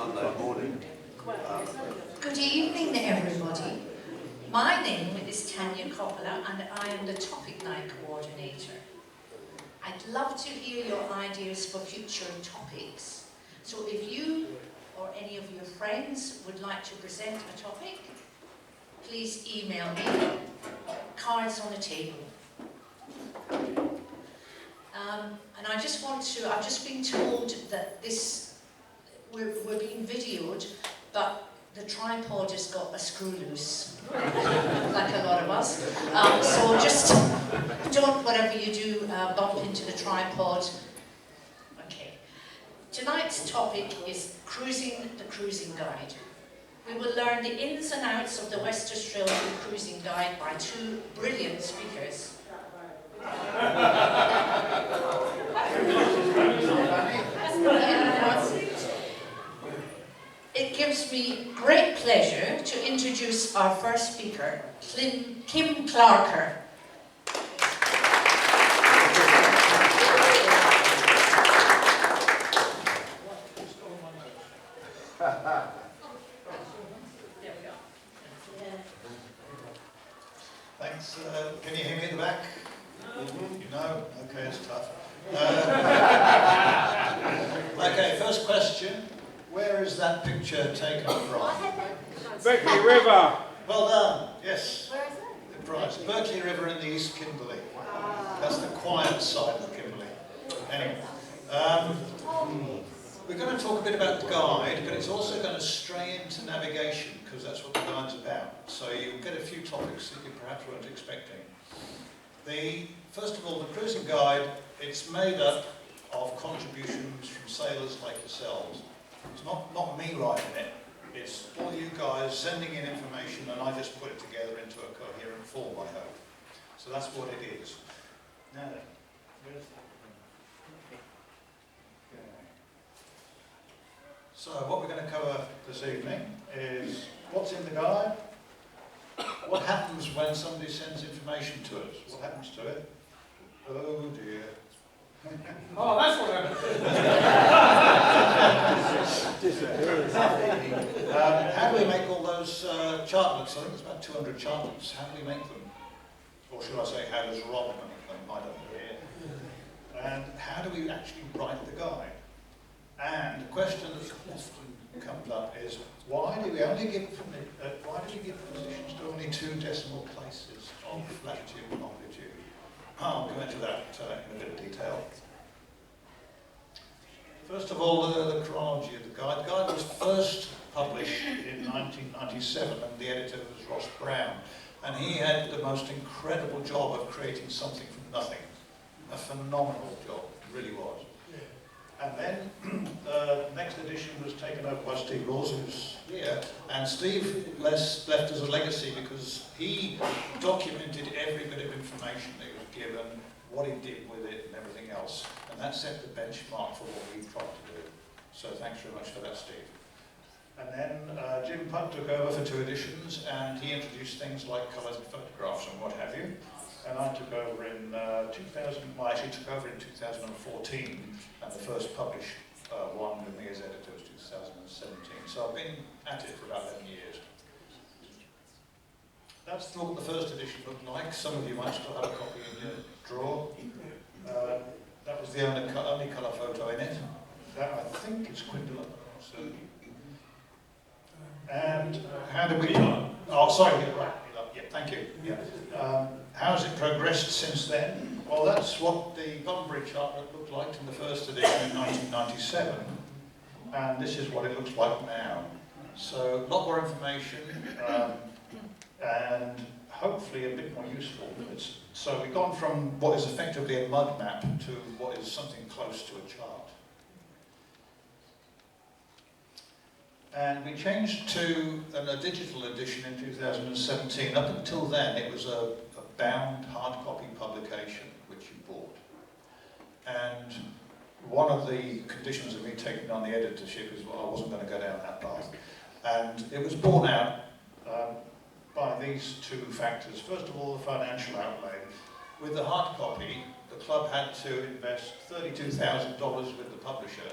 Monday morning. Good evening, everybody. My name is Tanya Coppola, and I am the Topic Night Coordinator. I'd love to hear your ideas for future topics. So if you or any of your friends would like to present a topic, please email me. Cards on the table. And I just want to, I've just been told that we're being videoed, but the tripod has got a screw loose, like a lot of us. So just don't, whatever you do, bump into the tripod. Okay. Tonight's topic is Cruising the Cruising Guide. We will learn the ins and outs of the West Australian Cruising Guide by two brilliant speakers. It gives me great pleasure to introduce our first speaker, Kim Clarker. Thanks. Can you hear me at the back? You know? Okay, it's tough. Okay, first question. Where is that picture taken from? Berkeley River. Well done. Yes. Where is it? Good prize. Berkeley River in the East Kimberley. That's the quiet side of the Kimberley. Anyway. We're going to talk a bit about the guide, but it's also going to stray into navigation, because that's what the guide's about. So you'll get a few topics that you perhaps weren't expecting. First of all, the cruising guide, it's made up of contributions from sailors like yourselves. It's not me writing it, it's all you guys sending in information, and I just put it together into a coherent form, I hope. So that's what it is. Now then, where's that? So what we're going to cover this evening is what's in the guide, what happens when somebody sends information to us, what happens to it. Oh dear. Oh, that's what happened. How do we make all those chartlets? I think there's about 200 chartlets. How do we make them? Or should I say, how does Rob make them? I don't know. And how do we actually write the guide? And the question that often comes up is, why do we give positions to only 2 decimal places of latitude and longitude? I'll go into that in a bit of detail. First of all, the chronology of the guide. The guide was first published in 1997, and the editor was Ross Brown. And he had the most incredible job of creating something from nothing. A phenomenal job, it really was. And then the next edition was taken over by Steve Laws, who's here. And Steve left us a legacy because he documented every bit of information that he was given, what he did with it and everything else. And that set the benchmark for what we've tried to do. So thanks very much for that, Steve. And then Jim Putt took over for 2 editions, and he introduced things like colours and photographs and what have you. And I took over in 2014, and the first published one with me as editor was 2017. So I've been at it for about 11 years. That's what the first edition looked like. Some of you might still have a copy in your drawer. That was the only colour photo in it. That, I think, is Quindler. So, and how do we... Oh, sorry, right. Yeah, thank you. Yeah. How has it progressed since then? Well, that's what the Bunbury chartlet looked like in the first edition in 1997, and this is what it looks like now. So, a lot more information, and hopefully a bit more useful. So we've gone from what is effectively a mud map to what is something close to a chart. And we changed to a digital edition in 2017. Up until then, it was a bound hard copy publication which you bought. And one of the conditions of me taking on the editorship is, well, I wasn't going to go down that path. And it was borne out by these 2 factors. First of all, the financial outlay. With the hard copy, the club had to invest $32,000 with the publisher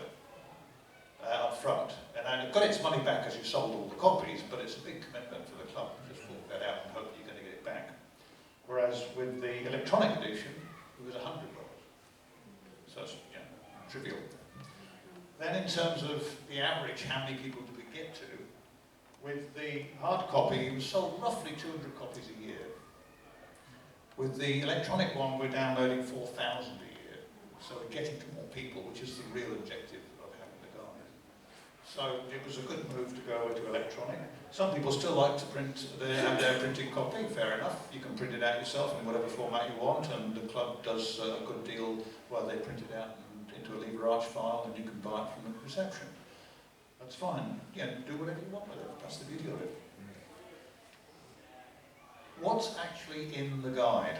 up front. And it got its money back as you sold all the copies, but it's a big commitment for the club to just fork that out and hope you're going to get it back. Whereas with the electronic edition, it was $100. So it's trivial. Then in terms of the average, how many people do we get to? With the hard copy, it was sold roughly 200 copies a year. With the electronic one, we're downloading 4,000 a year. So we're getting to more people, which is the real objective of having the guide. So it was a good move to go to electronic. Some people still like to have their printed copy, fair enough. You can print it out yourself in whatever format you want, and the club does a good deal where they print it out into a Lever Arch file and you can buy it from the reception. That's fine. Do whatever you want with it. That's the beauty of it. What's actually in the guide?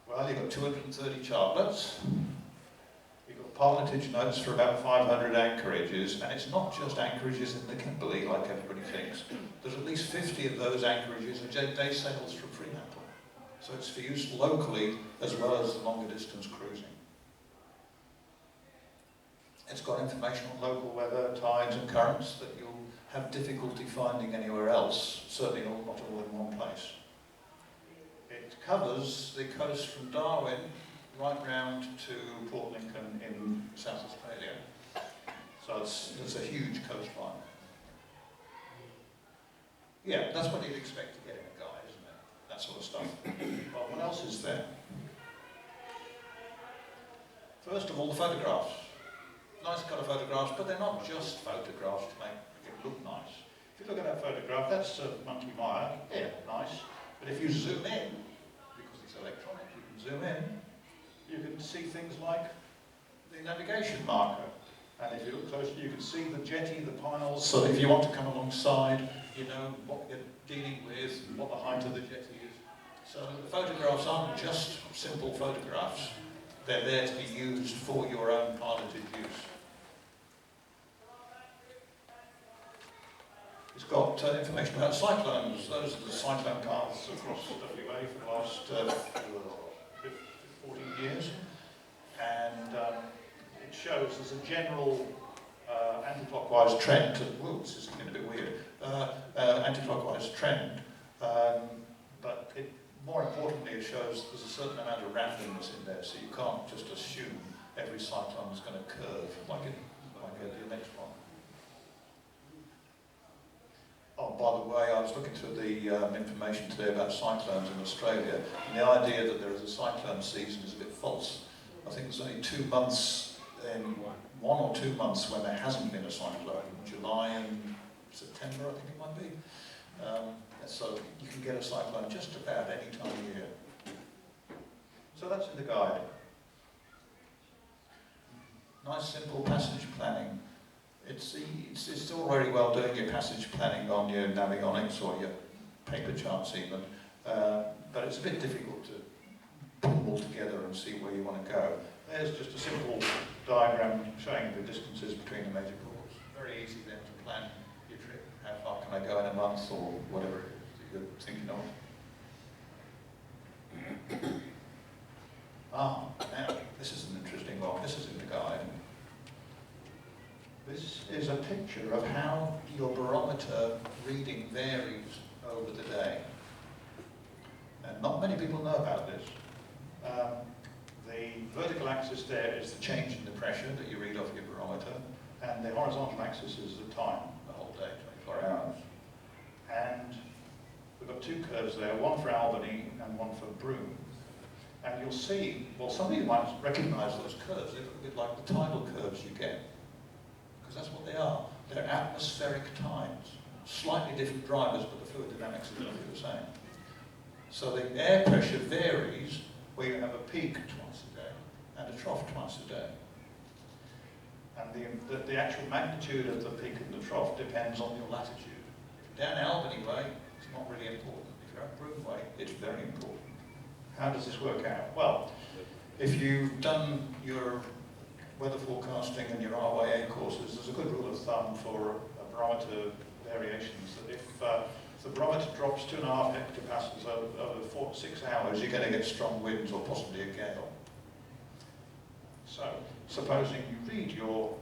Well, you've got 230 chartlets. You've got parletage notes for about 500 anchorages, and it's not just anchorages in the Kimberley like everybody thinks. There's at least 50 of those anchorages are day sails from Fremantle. So it's for use locally as well as longer distance cruising. It's got information on local weather, tides and currents that you'll have difficulty finding anywhere else, certainly not all in one place. It covers the coast from Darwin right round to Port Lincoln in South Australia. So it's a huge coastline. Yeah, that's what you'd expect to get in a guide, isn't it? That sort of stuff. Well, what else is there? First of all, the photographs. Nice colour photographs, but they're not just photographs to make it look nice. If you look at that photograph, that's Monkey Mire. Yeah, nice. But if you zoom in, because it's electronic, you can zoom in, you can see things like the navigation marker. And if you look closer, you can see the jetty, the piles. So if you want to come alongside, you know what you're dealing with, what the height of the jetty is. So the photographs aren't just simple photographs. They're there to be used for your own piloted use. It's got information about cyclones. Those are the cyclone paths across WA for the last 14 years. And it shows there's a general anti-clockwise trend. This is getting a bit weird. Anti-clockwise trend. But more importantly, it shows there's a certain amount of randomness in there. So you can't just assume every cyclone is going to curve like the next one. Oh, by the way, I was looking through the information today about cyclones in Australia, and the idea that there is a cyclone season is a bit false. I think there's only 2 months, 1 or 2 months when there hasn't been a cyclone. July and September, I think it might be. So you can get a cyclone just about any time of year. So that's in the guide. Nice, simple passage planning. It's all very well doing your passage planning on your Navionics or your paper charts even, but it's a bit difficult to put them all together and see where you want to go. There's just a simple diagram showing the distances between the major ports. Very easy then to plan your trip. How far can I go in a month or whatever it is that you're thinking of. Now, this is an interesting one. This is in the guide. This is a picture of how your barometer reading varies over the day. And not many people know about this. The vertical axis there is the change in the pressure that you read off your barometer, and the horizontal axis is the time, the whole day, 24 hours. And we've got 2 curves there, one for Albany and one for Broome. And you'll see, well, some of you might recognise those curves. They look a bit like the tidal curves you get. Because that's what they are. They're atmospheric times. Slightly different drivers, but the fluid dynamics are going to be the same. So the air pressure varies where you have a peak twice a day and a trough twice a day. And the actual magnitude of the peak and the trough depends on your latitude. If you're down Albany way, it's not really important. If you're up Broome way, it's very important. How does this work out? Well, if you've done your weather forecasting and your RYA courses, there's a good rule of thumb for barometer variations that if the barometer drops 2.5 hectopascals over 4 to 6 hours, you're going to get strong winds or possibly a gale. So, supposing you read your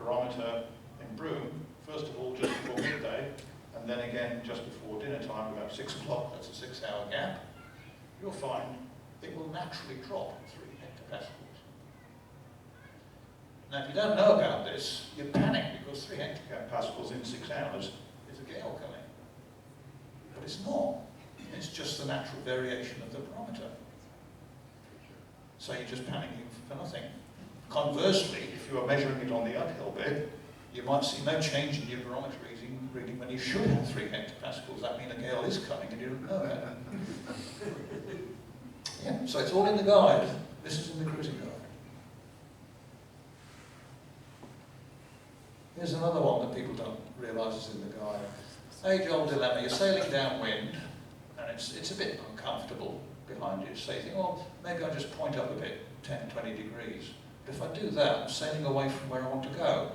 barometer in Broome, first of all just before midday, and then again just before dinner time, about 6 o'clock, that's a 6-hour gap, you'll find it will naturally drop 3 hectopascals. Now, if you don't know about this, you panic because 3 hectopascals in 6 hours is a gale coming. But it's not. It's just the natural variation of the barometer. So you're just panicking for nothing. Conversely, if you are measuring it on the uphill bit, you might see no change in your barometer reading when you should have 3 hectopascals. That means a gale is coming and you don't know that. Yeah, so it's all in the guide. This is in the cruising guide. Here's another one that people don't realise is in the guide. Age-old dilemma. You're sailing downwind, and it's a bit uncomfortable behind you. So you think, well, maybe I'll just point up a bit, 10, 20 degrees. But if I do that, I'm sailing away from where I want to go.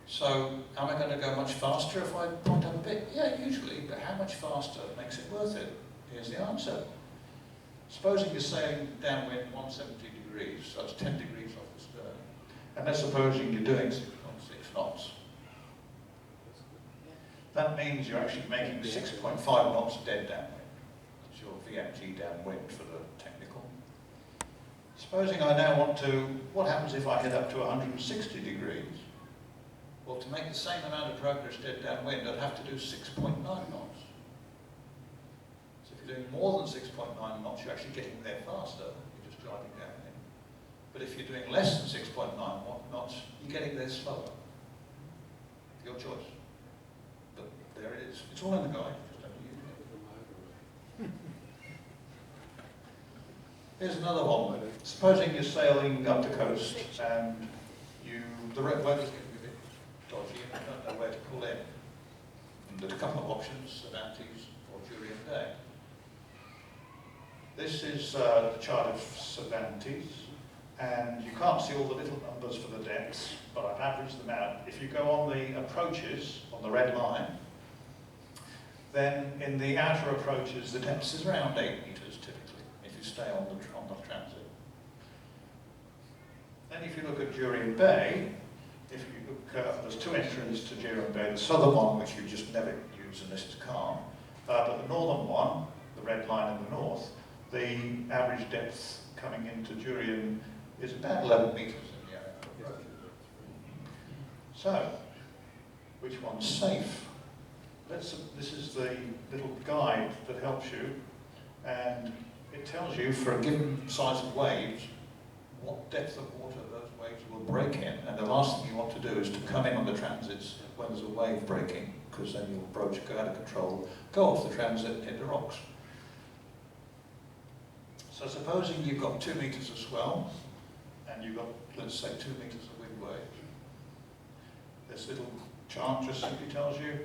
So am I going to go much faster if I point up a bit? Yeah, usually, but how much faster makes it worth it? Here's the answer. Supposing you're sailing downwind 170 degrees, so that's 10 degrees off the stern, and let's supposing you're doing 6.6 knots. That means you're actually making 6.5 knots dead downwind. That's your VMG downwind for the technical. Supposing I now want to, what happens if I head up to 160 degrees? Well, to make the same amount of progress dead downwind, I'd have to do 6.9 knots. So if you're doing more than 6.9 knots, you're actually getting there faster. You're just driving downwind. But if you're doing less than 6.9 knots, you're getting there slower. Your choice. But there it is. It's all in the guide. Just have to use it. Here's another one. Supposing you're sailing up the coast and the weather's getting a bit dodgy and you don't know where to pull in. And there's a couple of options, Cervantes or Jurien Bay. This is the chart of Cervantes, and you can't see all the little numbers for the depths, but I've averaged them out. If you go on the approaches, on the red line, then in the outer approaches the depth is around 8 metres typically, if you stay on the transit. Then if you look at Jurien Bay, if you look, there's 2 entries to Jurien Bay, the southern one which you just never use unless it's calm, but the northern one, the red line in the north, the average depth coming into Jurien is about 11 metres in the outer approaches. So, which one's safe? This is the little guide that helps you, and it tells you for a given size of waves what depth of water those waves will break in, and the last thing you want to do is to come in on the transits when there's a wave breaking, because then your approach will go out of control, go off the transit and hit the rocks. So supposing you've got 2 metres of swell, and you've got, let's say, 2 metres of wind wave, this little chart just simply tells you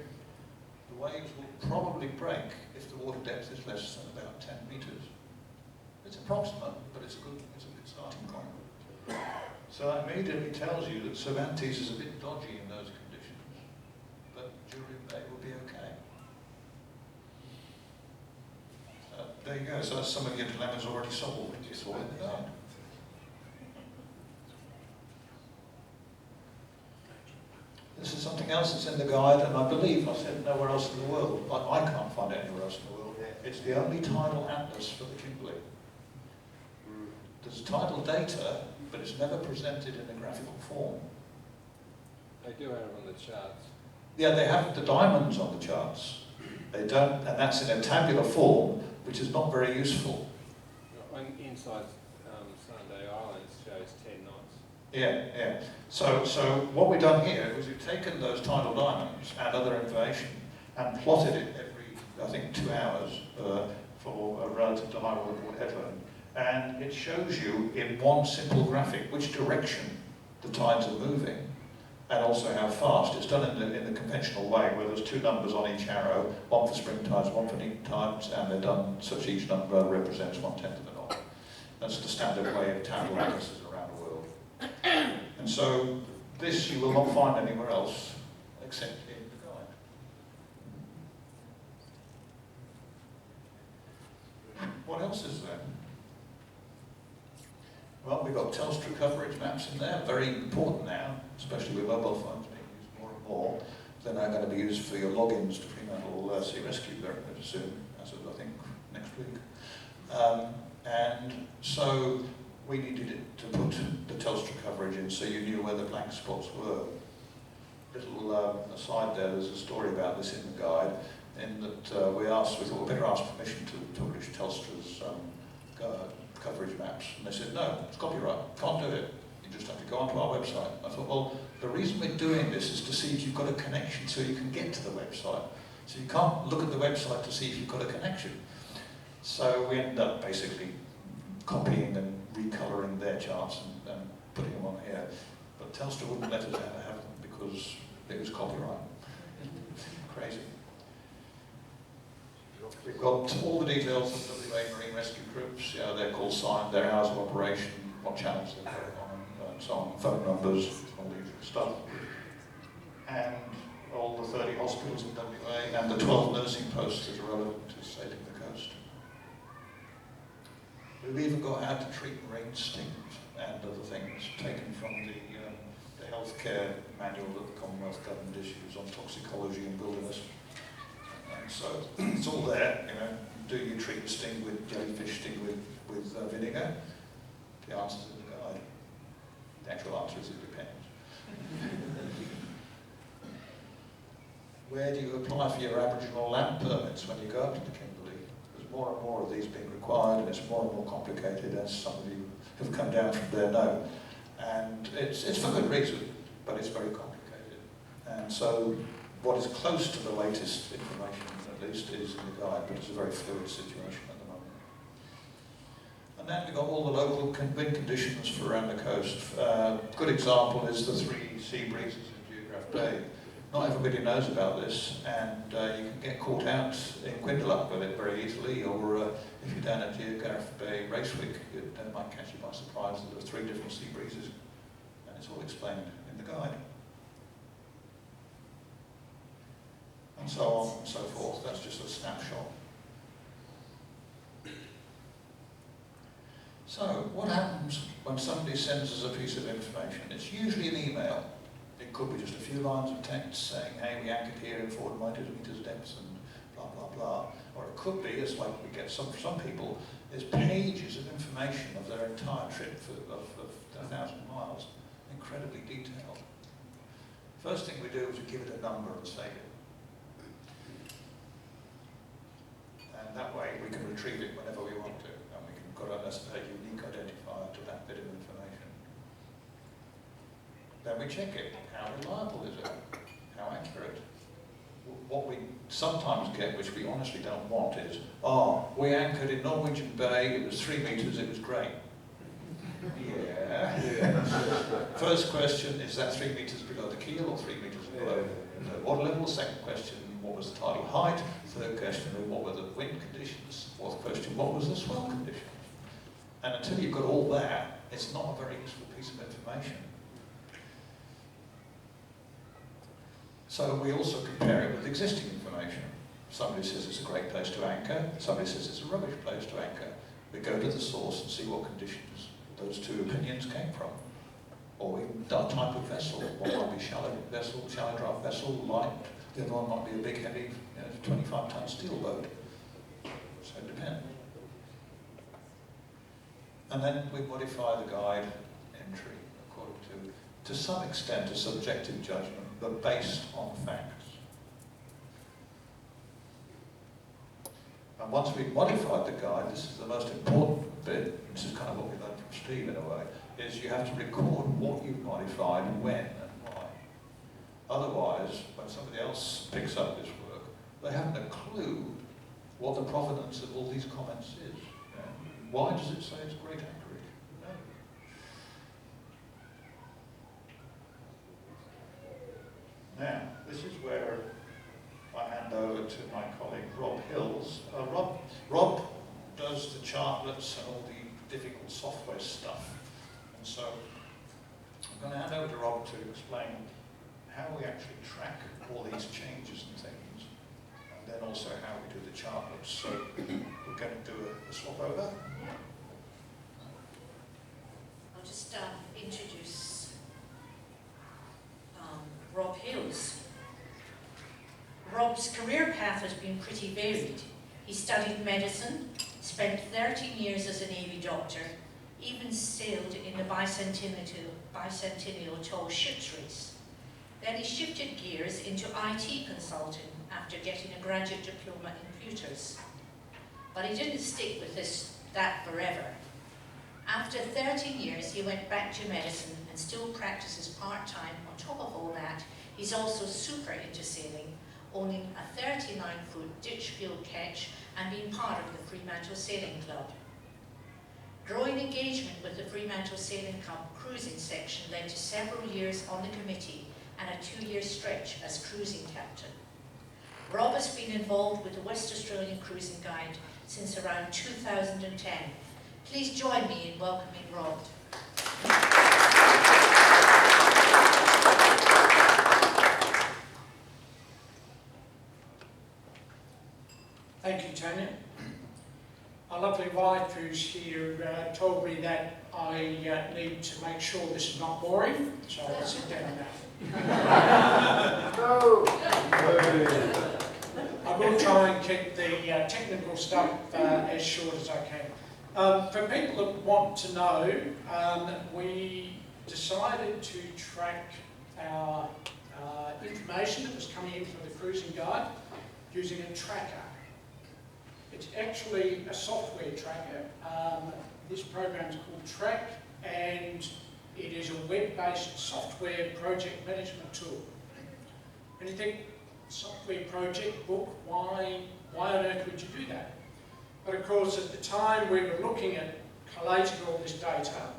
the waves will probably break if the water depth is less than about 10 metres. It's approximate, but it's a good starting point. So that immediately tells you that Cervantes is a bit dodgy in those conditions, but Jurien Bay will be okay. There you go, so that's some of your dilemmas already solved. It's all in the guide. This is something else that's in the guide, and I believe I said nowhere else in the world. I can't find it anywhere else in the world. It's the only tidal atlas for the Kimberley. There's tidal data, but it's never presented in a graphical form. They do have it on the charts. Yeah, they have the diamonds on the charts. They don't, and that's in a tabular form, which is not very useful. Inside Sunday Island shows 10 knots. Yeah. So what we've done here is we've taken those tidal diamonds and other information and plotted it every, I think, 2 hours for a relative to high water called headland. And it shows you in one simple graphic which direction the tides are moving and also how fast. It's done in the conventional way where there's 2 numbers on each arrow, one for spring tides, one for neap tides, and they're done such each number represents 1/10 of a knot. That's the standard way of tidal atlases around the world. And so this you will not find anywhere else except in the guide. What else is there? Well, we've got Telstra coverage maps in there, very important now, especially with mobile phones being used more and more. They're now going to be used for your logins to Fremantle Sea Rescue very soon, as of I think next week. And so we needed it to put the Telstra coverage in so you knew where the blank spots were. Little aside there, there's a story about this in the guide, in that we thought we'd better ask permission to publish Telstra's coverage maps. And they said, no, it's copyright, can't do it. You just have to go onto our website. I thought, well, the reason we're doing this is to see if you've got a connection so you can get to the website. So you can't look at the website to see if you've got a connection. So we ended up basically copying and recolouring their charts and putting them on here. But Telstra wouldn't let us have them because it was copyright. Crazy. We've got all the details of WA Marine Rescue Groups, they're called signed, their hours of operation, what channels they're going on, and so on, phone numbers, all the usual stuff. And all the 30 hospitals in WA and the 12 nursing posts that are relevant to sailing the coast. We've even got how to treat marine stings and other things taken from the healthcare manual that the Commonwealth Government issues on toxicology and wilderness. And so it's all there, do you treat a sting with jellyfish sting with vinegar? The answer's in the guide. The actual answer is it depends. Where do you apply for your Aboriginal land permits when you go up to the Kimberley? There's more and more of these being required, and it's more and more complicated, as some of you have come down from there know. And it's for good reason, but it's very complicated. And so what is close to the latest information, at least, is in the guide, but it's a very fluid situation at the moment. And then we've got all the local wind conditions for around the coast. Good example is the 3 sea breezes in Geograph Bay. Not everybody knows about this, and you can get caught out in Quindalup with it very easily, or if you're down at Geograph Bay Racewick, it might catch you by surprise that there are 3 different sea breezes, and it's all explained in the guide. And so on and so forth. That's just a snapshot. So, what happens when somebody sends us a piece of information? It's usually an email. It could be just a few lines of text saying, hey, we anchored here in 4 meters depth and blah, blah, blah. Or it could be, as like we get some people, there's pages of information of their entire trip of 1,000 miles, incredibly detailed. First thing we do is we give it a number and save it. And that way we can retrieve it whenever we want to, and we can put a unique identifier to that bit of information. Then we check it. How reliable is it? How accurate? What we sometimes get, which we honestly don't want, is, we anchored in Norwegian Bay, it was 3 meters, it was great. Yeah. First question, is that 3 meters below the keel or 3 meters below the water level? Second question, what was the tidal height? Third question, what were the wind conditions? Fourth question, what was the swell conditions? And until you've got all that, it's not a very useful piece of information. So we also compare it with existing information. Somebody says it's a great place to anchor, somebody says it's a rubbish place to anchor. We go to the source and see what conditions those 2 opinions came from. Or even that type of vessel. One might be shallow vessel, shallow draft vessel, light. The other one might be a big, heavy, 25-ton steel boat. So it depends. And then we modify the guide entry according to some extent, a subjective judgment, but based on facts. And once we've modified the guide, this is the most important bit, this is kind of what we learned from Steve in a way, is you have to record what you've modified, when and why. Otherwise, when somebody else picks up this work, they haven't a clue what the provenance of all these comments is. Why does it say it's great anchorage? No. Now, this is where I hand over to my colleague Rob Hills. Rob does the chartlets and all the difficult software stuff. And so I'm going to hand over to Rob to explain how we actually track all these changes and things, and then also how we do the chartlets. So we're going to do a swap over. Rob's career path has been pretty varied. He studied medicine, spent 13 years as a Navy doctor, even sailed in the bicentennial tall ships race. Then he shifted gears into IT consulting after getting a graduate diploma in computers. But he didn't stick with that forever. After 13 years, he went back to medicine and still practices part-time. On top of all that, he's also super into sailing, owning a 39-foot Ditchfield ketch and being part of the Fremantle Sailing Club. Growing engagement with the Fremantle Sailing Club cruising section led to several years on the committee and a 2-year stretch as cruising captain. Rob has been involved with the West Australian Cruising Guide since around 2010. Please join me in welcoming Rob. Thank you, Tanya. My lovely wife who's here told me that I need to make sure this is not boring, so I'll sit down now. I will try and keep the technical stuff as short as I can. For people that want to know, we decided to track our information that was coming in from the cruising guide using a tracker. It's actually a software tracker. This program is called Track, and it is a web-based software project management tool. And you think, software project book, why on earth would you do that? But of course, at the time we were looking at collating all this data,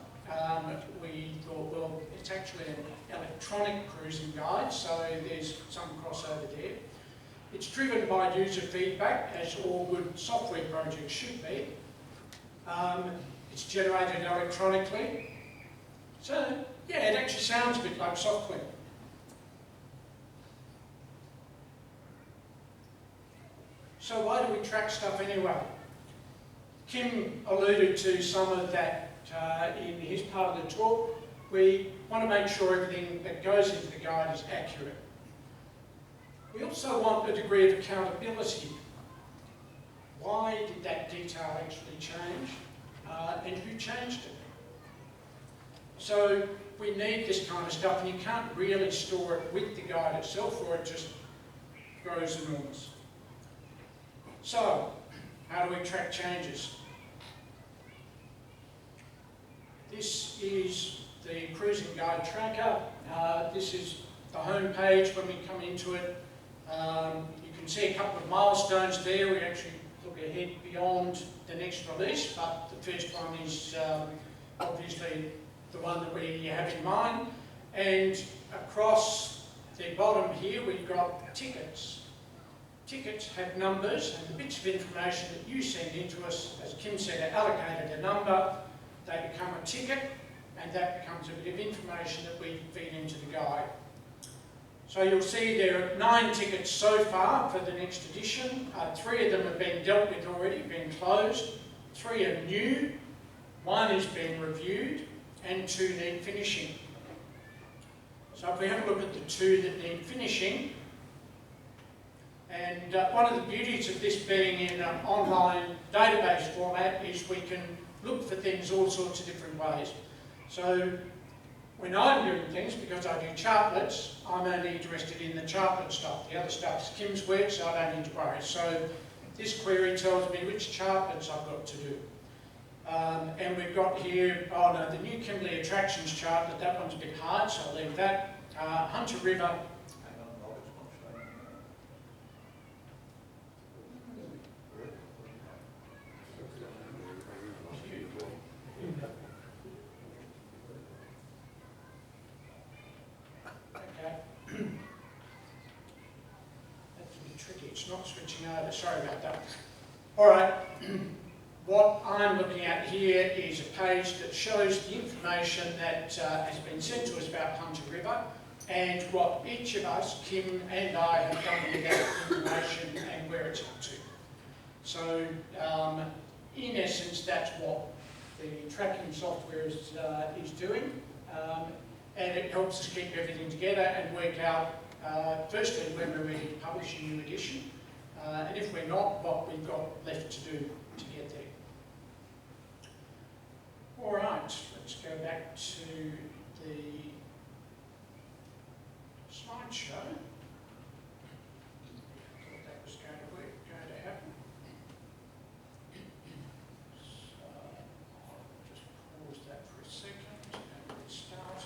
we thought, well, it's actually an electronic cruising guide, so there's some crossover there. It's driven by user feedback, as all good software projects should be. It's generated electronically. So, yeah, it actually sounds a bit like software. So why do we track stuff anyway? Kim alluded to some of that in his part of the talk. We want to make sure everything that goes into the guide is accurate. We also want a degree of accountability. Why did that detail actually change? And who changed it? So we need this kind of stuff, and you can't really store it with the guide itself, or it just grows enormous. So, how do we track changes? This is the cruising guide tracker. This is the home page when we come into it. You can see a couple of milestones there. We actually look ahead beyond the next release, but the first one is obviously the one that we have in mind. And across the bottom here we've got tickets. Tickets have numbers, and the bits of information that you send into us, as Kim said, are allocated a number. They become a ticket, and that becomes a bit of information that we feed into the guide. So you'll see there are 9 tickets so far for the next edition. 3 of them have been dealt with already, been closed. 3 are new, 1 is being reviewed, and 2 need finishing. So if we have a look at the 2 that need finishing, and one of the beauties of this being in an online database format is we can look for things all sorts of different ways. So when I'm doing things, because I do chartlets, I'm only interested in the chartlet stuff. The other stuff's Kim's work, so I don't need to worry. So this query tells me which chartlets I've got to do. And we've got here, oh no, the new Kimberley Attractions chartlet, that one's a bit hard, so I'll leave that. Hunter River. It's not switching over, sorry about that. Alright, what I'm looking at here is a page that shows the information that has been sent to us about Hunter River and what each of us, Kim and I, have done with that information and where it's up to. So, in essence, that's what the tracking software is doing, and it helps us keep everything together and work out firstly, when we're ready to publish a new edition, and if we're not, what we've got left to do to get there. All right, let's go back to the slideshow. I thought that was going to happen. So I'll just pause that for a second and restart it.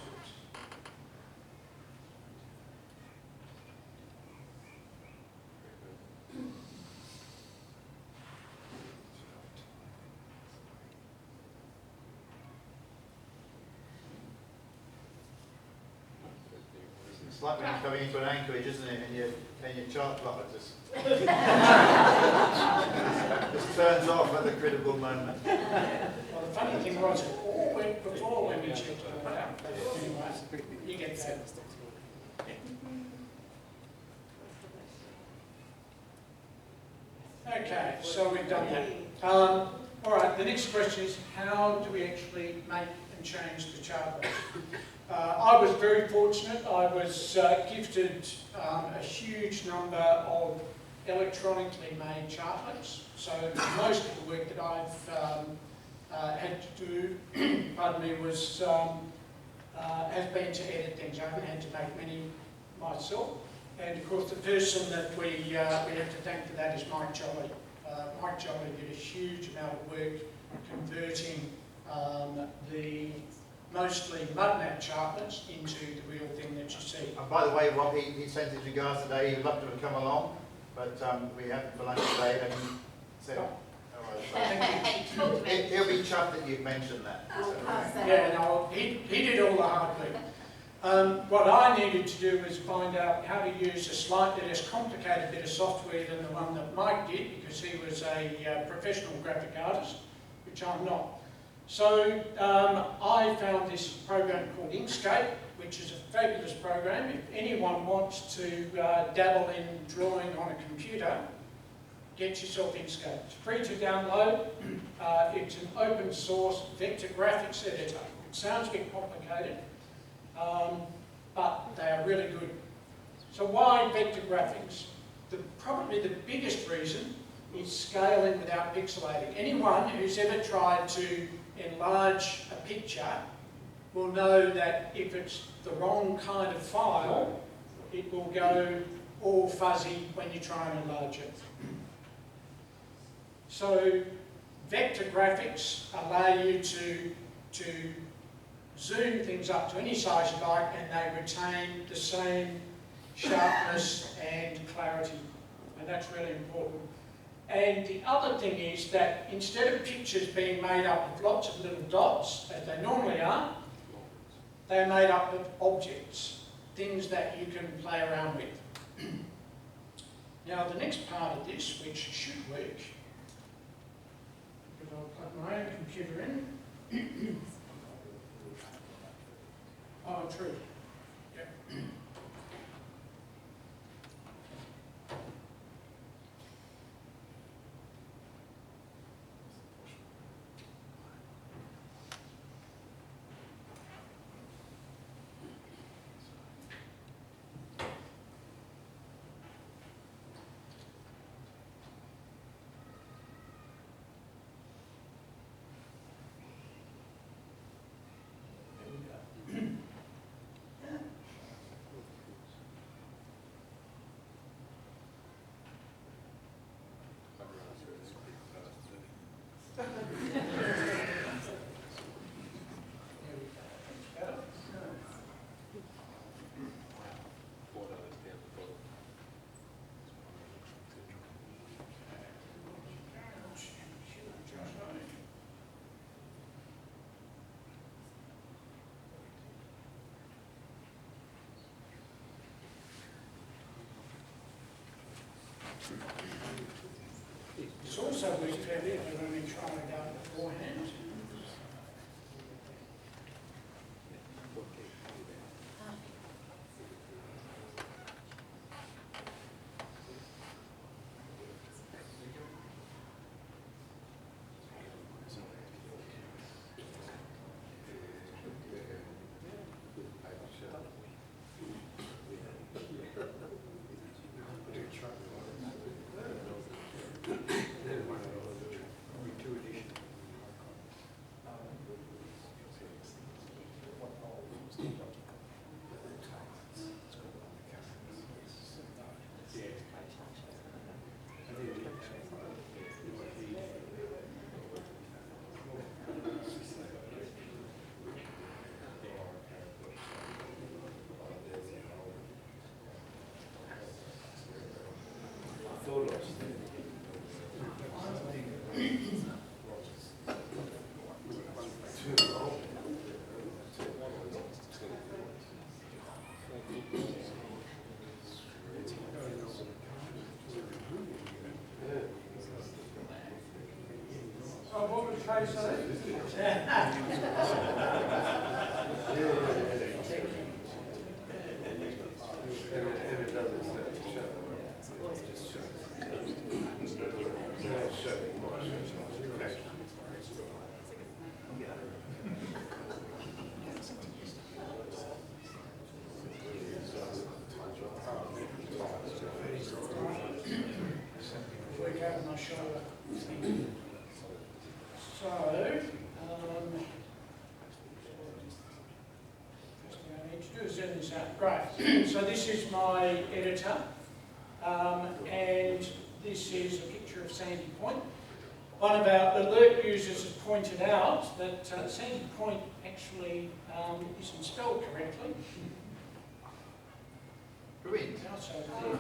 It's like when you're coming into an anchorage, isn't it? And your chart plotter just turns off at the critical moment. Well, the funny thing was, it all went before when we checked it all out. But anyway, you get that. Okay, so we've done that. All right, the next question is, how do we actually make and change the chart box? I was very fortunate. I was gifted a huge number of electronically made chartlets. So most of the work that I've had to do, pardon me, was has been to edit things. I haven't had to make many myself. And of course, the person that we have to thank for that is Mike Jolly. Mike Jolly did a huge amount of work converting the mostly mud-map chartlets into the real thing that you see. And by the way, Rob, he sent his regards today. He'd love to have come along, but we have him for lunch today, and he said, he'll be chuffed that you've mentioned that. Yeah, no, he did all the hard work. What I needed to do was find out how to use a slightly less complicated bit of software than the one that Mike did, because he was a professional graphic artist, which I'm not. So I found this program called Inkscape, which is a fabulous program. If anyone wants to dabble in drawing on a computer, get yourself Inkscape. It's free to download. It's an open source vector graphics editor. It sounds a bit complicated, but they are really good. So why vector graphics? Probably the biggest reason is scaling without pixelating. Anyone who's ever tried to enlarge a picture will know that if it's the wrong kind of file, it will go all fuzzy when you try and enlarge it. So vector graphics allow you to zoom things up to any size you like, and they retain the same sharpness and clarity, and that's really important. And the other thing is that instead of pictures being made up of lots of little dots, as they normally are, they're made up of objects, things that you can play around with. Now the next part of this, which should work, because I'll plug my own computer in. Oh, true. Yep. It's also worked fairly if I've only tried it out beforehand. close those. Work out my shoulder. So, first thing I need to do is send this out. Right, so this is my editor, and this is a picture of Sandy Point. One of our alert users has pointed out that Sandy Point actually isn't spelled correctly. Brilliant. Now it's over there.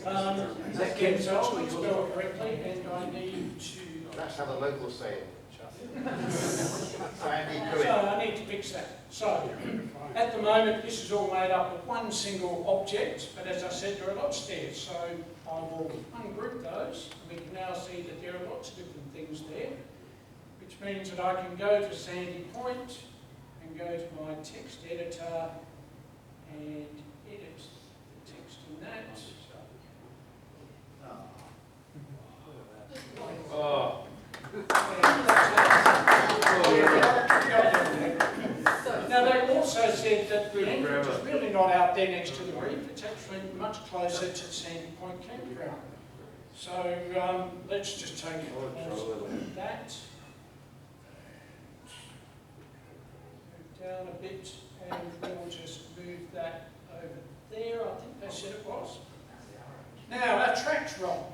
Again, so it's not spelled correctly, and I need to. That's how the locals say it. Sandy So Cruin. I need to fix that. So at the moment, this is all made up of one single object, but as I said, there are lots there. So I will ungroup those. We can now see that there are lots of different things there, which means that I can go to Sandy Point and go to my text editor and edit the text in that. Oh, Now they also said that the entrance is really not out there next to the reef, it's actually much closer to Sandy Point Campground. So let's just take that, move down a bit, and we'll just move that over there. I think they said it was. Now our track's wrong,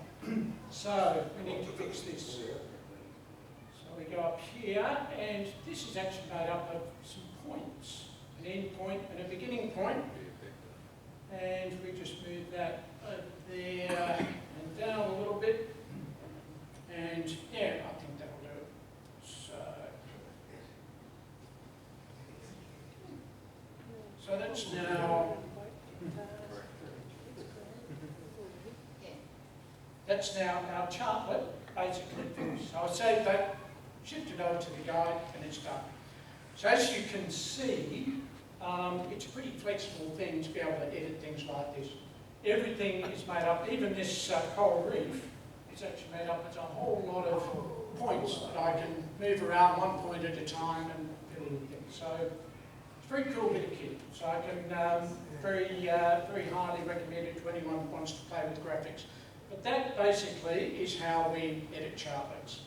so we need to fix this. So we go up here, and this is actually made up of some points, an end point and a beginning point, and we just move that over there and down a little bit, and yeah, I think that'll do it. So that's now. That's now our chartlet basically finished. So I'll save that, shift it over to the guide, and it's done. So as you can see, it's a pretty flexible thing to be able to edit things like this. Everything is made up, even this coral reef is actually made up. It's a whole lot of points that I can move around one point at a time and fill in things. So it's a very cool bit of kit. So I can very highly recommend it to anyone who wants to play with graphics. But that basically is how we edit chartlets.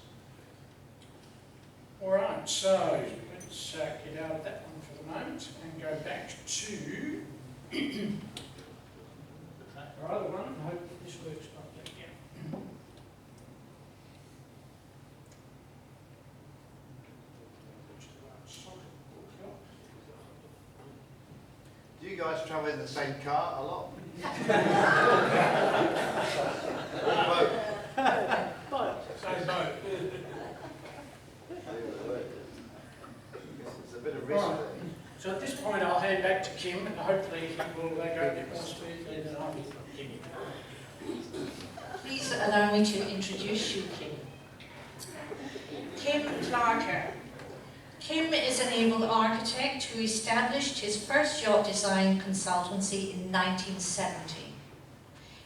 Alright, so let's get out of that one for the moment and go back to our other one. I hope this works properly again. Do you guys travel in the same car a lot? Same boat. It's a bit of risk. So at this point I'll hand back to Kim, and hopefully he will go a bit more smoothly than I will. Please allow me to introduce you, Kim. Kim Clarker. Kim is an able architect who established his first yacht design consultancy in 1970.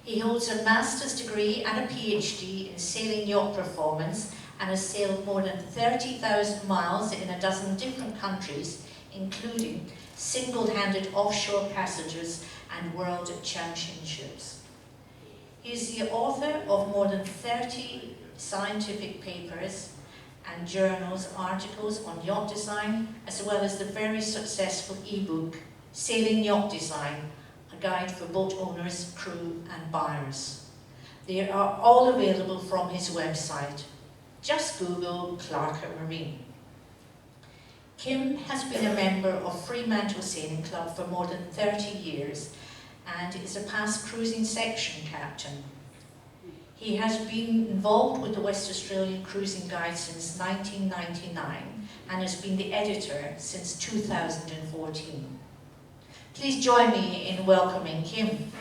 He holds a master's degree and a PhD in sailing yacht performance and has sailed more than 30,000 miles in a dozen different countries, including single-handed offshore passages and world championships. He is the author of more than 30 scientific papers and journals, articles on yacht design, as well as the very successful ebook, Sailing Yacht Design, a guide for boat owners, crew and buyers. They are all available from his website. Just Google Clarker Marine. Kim has been a member of Fremantle Sailing Club for more than 30 years and is a past cruising section captain. He has been involved with the West Australian Cruising Guide since 1999 and has been the editor since 2014. Please join me in welcoming Kim.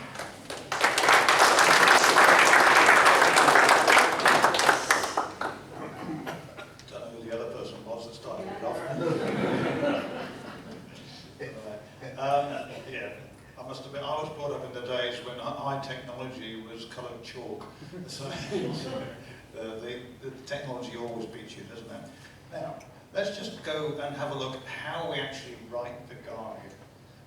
So the technology always beats you, doesn't it? Now, let's just go and have a look at how we actually write the guide.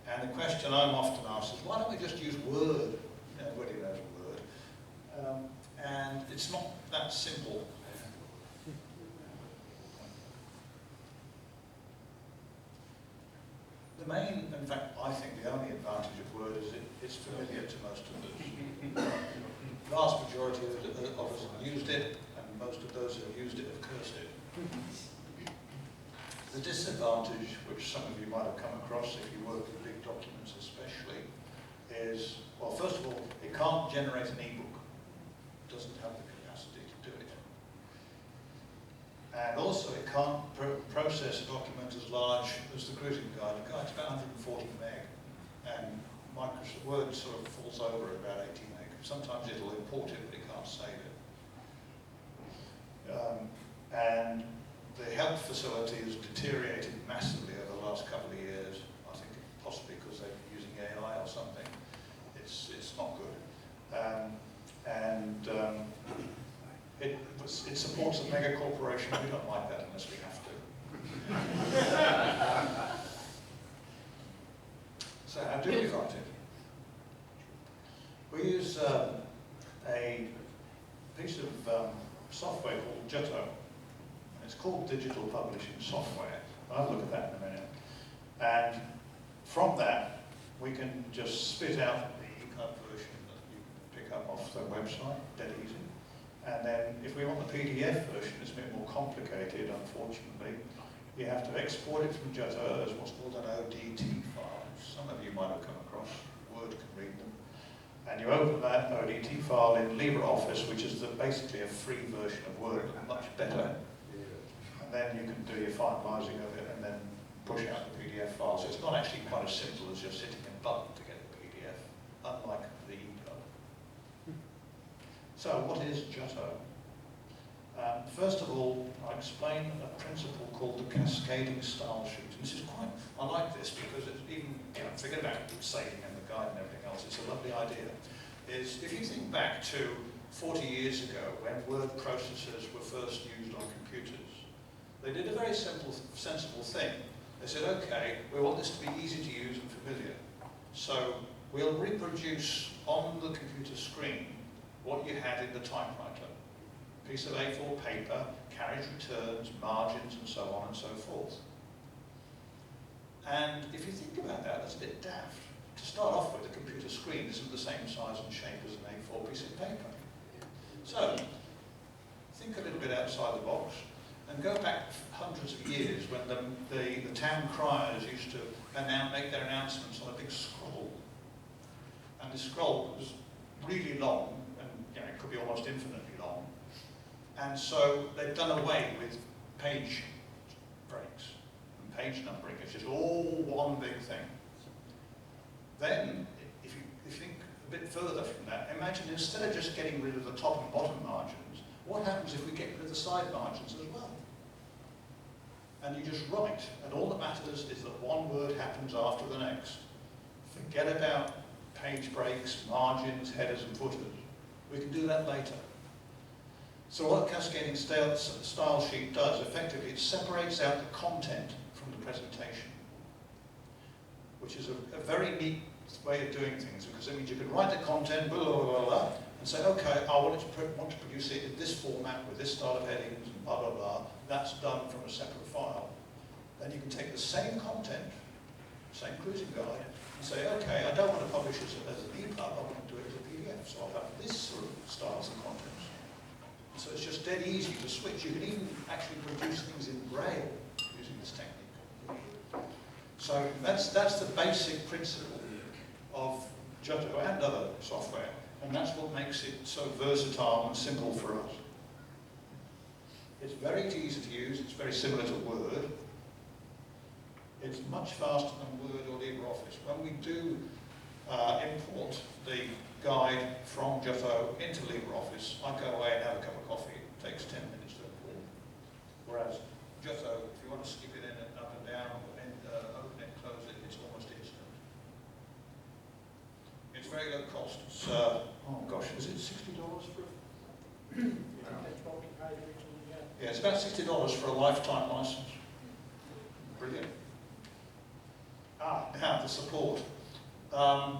And the question I'm often asked is, why don't we just use Word? Everybody knows Word. And it's not that simple. The main, in fact, I think the only advantage of Word is it's familiar to most of us. The vast majority of us have used it, and most of those who have used it have cursed it. The disadvantage, which some of you might have come across if you work with big documents especially, is, well, first of all, it can't generate an e-book. It doesn't have the capacity to do it. And also, it can't process a document as large as the cruising guide. The guide's about 140 meg, and Microsoft Word sort of falls over at about 80 meg. Sometimes it'll import it, but it can't save it. And the help facility has deteriorated massively over the last couple of years. I think possibly because they're using AI or something. It's not good. It supports a mega corporation. We don't like that unless we have to. So how do we write it? We use a piece of software called Jutto. It's called digital publishing software. I'll look at that in a minute. And from that, we can just spit out the EPUB version that you can pick up off the website, dead easy. And then if we want the PDF version, it's a bit more complicated, unfortunately. You have to export it from Jutto as what's called an ODT file. Some of you might have come across. Word can read them. And you open that ODT file in LibreOffice, which is basically a free version of Word, much better. And then you can do your finalising of it and then push out the PDF file. So it's not actually quite as simple as just hitting a button to get the PDF, unlike the EPUB. So what is Jutto? First of all, I explain a principle called the cascading style sheet. And this is quite, I like this because it's even, forget about saving and the guide and everything else, it's a lovely idea. Is if you think back to 40 years ago when word processors were first used on computers, they did a very simple, sensible thing. They said, okay, we want this to be easy to use and familiar. So we'll reproduce on the computer screen what you had in the typewriter. Piece of A4 paper, carriage returns, margins, and so on and so forth. And if you think about that, that's a bit daft. To start off with, the computer screen isn't the same size and shape as an A4 piece of paper. So, think a little bit outside the box and go back hundreds of years when the town criers used to make their announcements on a big scroll. And the scroll was really long, and it could be almost infinitely long. And so they've done away with page breaks and page numbering. It's just all one big thing. Then, if you think a bit further from that, imagine instead of just getting rid of the top and bottom margins, what happens if we get rid of the side margins as well? And you just write, and all that matters is that one word happens after the next. Forget about page breaks, margins, headers and footers. We can do that later. So what cascading style sheet does, effectively, it separates out the content from the presentation, which is a very neat way of doing things, because it means you can write the content, blah, blah, blah, blah, and say, okay, I want to produce it in this format with this style of headings and blah, blah, blah. That's done from a separate file. Then you can take the same content, same cruising guide, and say, okay, I don't want to publish it as an EPUB, I want to do it as a PDF, so I'll have this sort of styles and contents. So it's just dead easy to switch. You can even actually produce things in Braille using this technique. So that's the basic principle of Jutto and other software, and that's what makes it so versatile and simple for us. It's very easy to use. It's very similar to Word. It's much faster than Word or LibreOffice. When we do import the guide from Jutto into LibreOffice, I go away and have a cup of coffee. It takes 10 minutes to import. Whereas Jutto, if you want to skip it in and up and down, and open it, close it, it's almost instant. It's very low cost. It's, oh gosh, is it $60 for a That's what we paid originally, yeah. Yeah, it's about $60 for a lifetime license. Brilliant. Now the support. I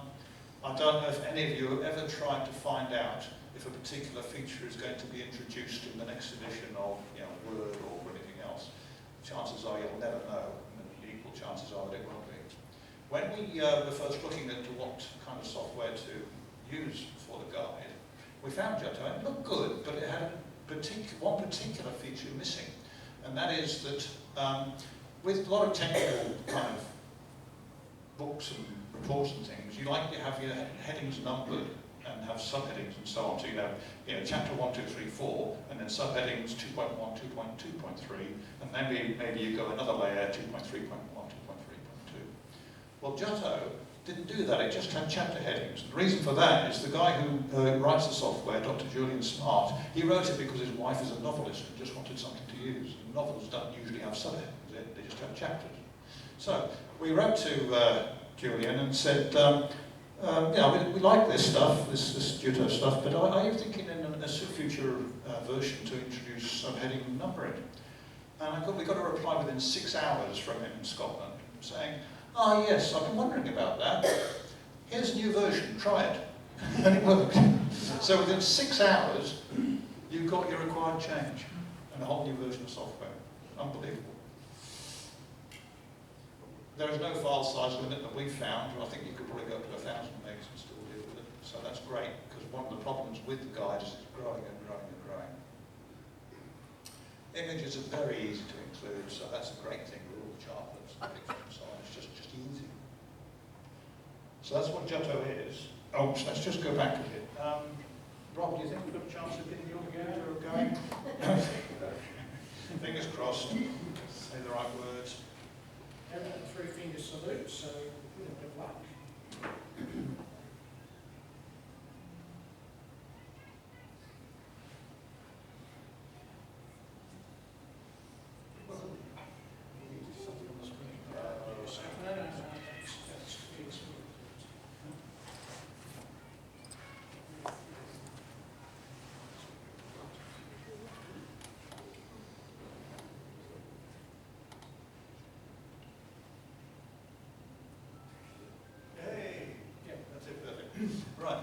don't know if any of you have ever tried to find out if a particular feature is going to be introduced in the next edition of Word or anything else. Chances are you'll never know, and the equal chances are that it won't be. When we were first looking into what kind of software to use for the guide, we found Giotto. It looked good, but it had one particular feature missing, and that is that with a lot of technical kind of books and reports and things, you like to have your headings numbered and have subheadings and so on. So you have chapter 1, 2, 3, 4, and then subheadings 2.1, 2.2.3, and then maybe you go another layer 2.3.1, 2.3.2. Well, Giotto didn't do that. It just had chapter headings. The reason for that is the guy who writes the software, Dr. Julian Smart, he wrote it because his wife is a novelist and just wanted something to use. And novels don't usually have subheadings, they just have chapters. So we wrote to Julian and said, we like this stuff, this Giotto stuff, but are you thinking in a future version to introduce subheading numbering? And we got a reply within 6 hours from him in Scotland saying, yes, I've been wondering about that. Here's a new version, try it. And it worked. So within 6 hours, you got your required change and a whole new version of software. Unbelievable. There is no file size limit that we've found. I think you could probably go up to 1,000 megs and still deal with it. So that's great, because one of the problems with the guide is it's growing and growing and growing. Images are very easy to include, so that's a great thing with all the chartlets and pictures and so on. It's just easy. So that's what Giotto is. Oh, so let's just go back a bit. Rob, do you think we've got a chance of getting your computer going? Fingers crossed. Say the right words. And a 3-finger salute, so good luck. Something on the screen. No, that's Right.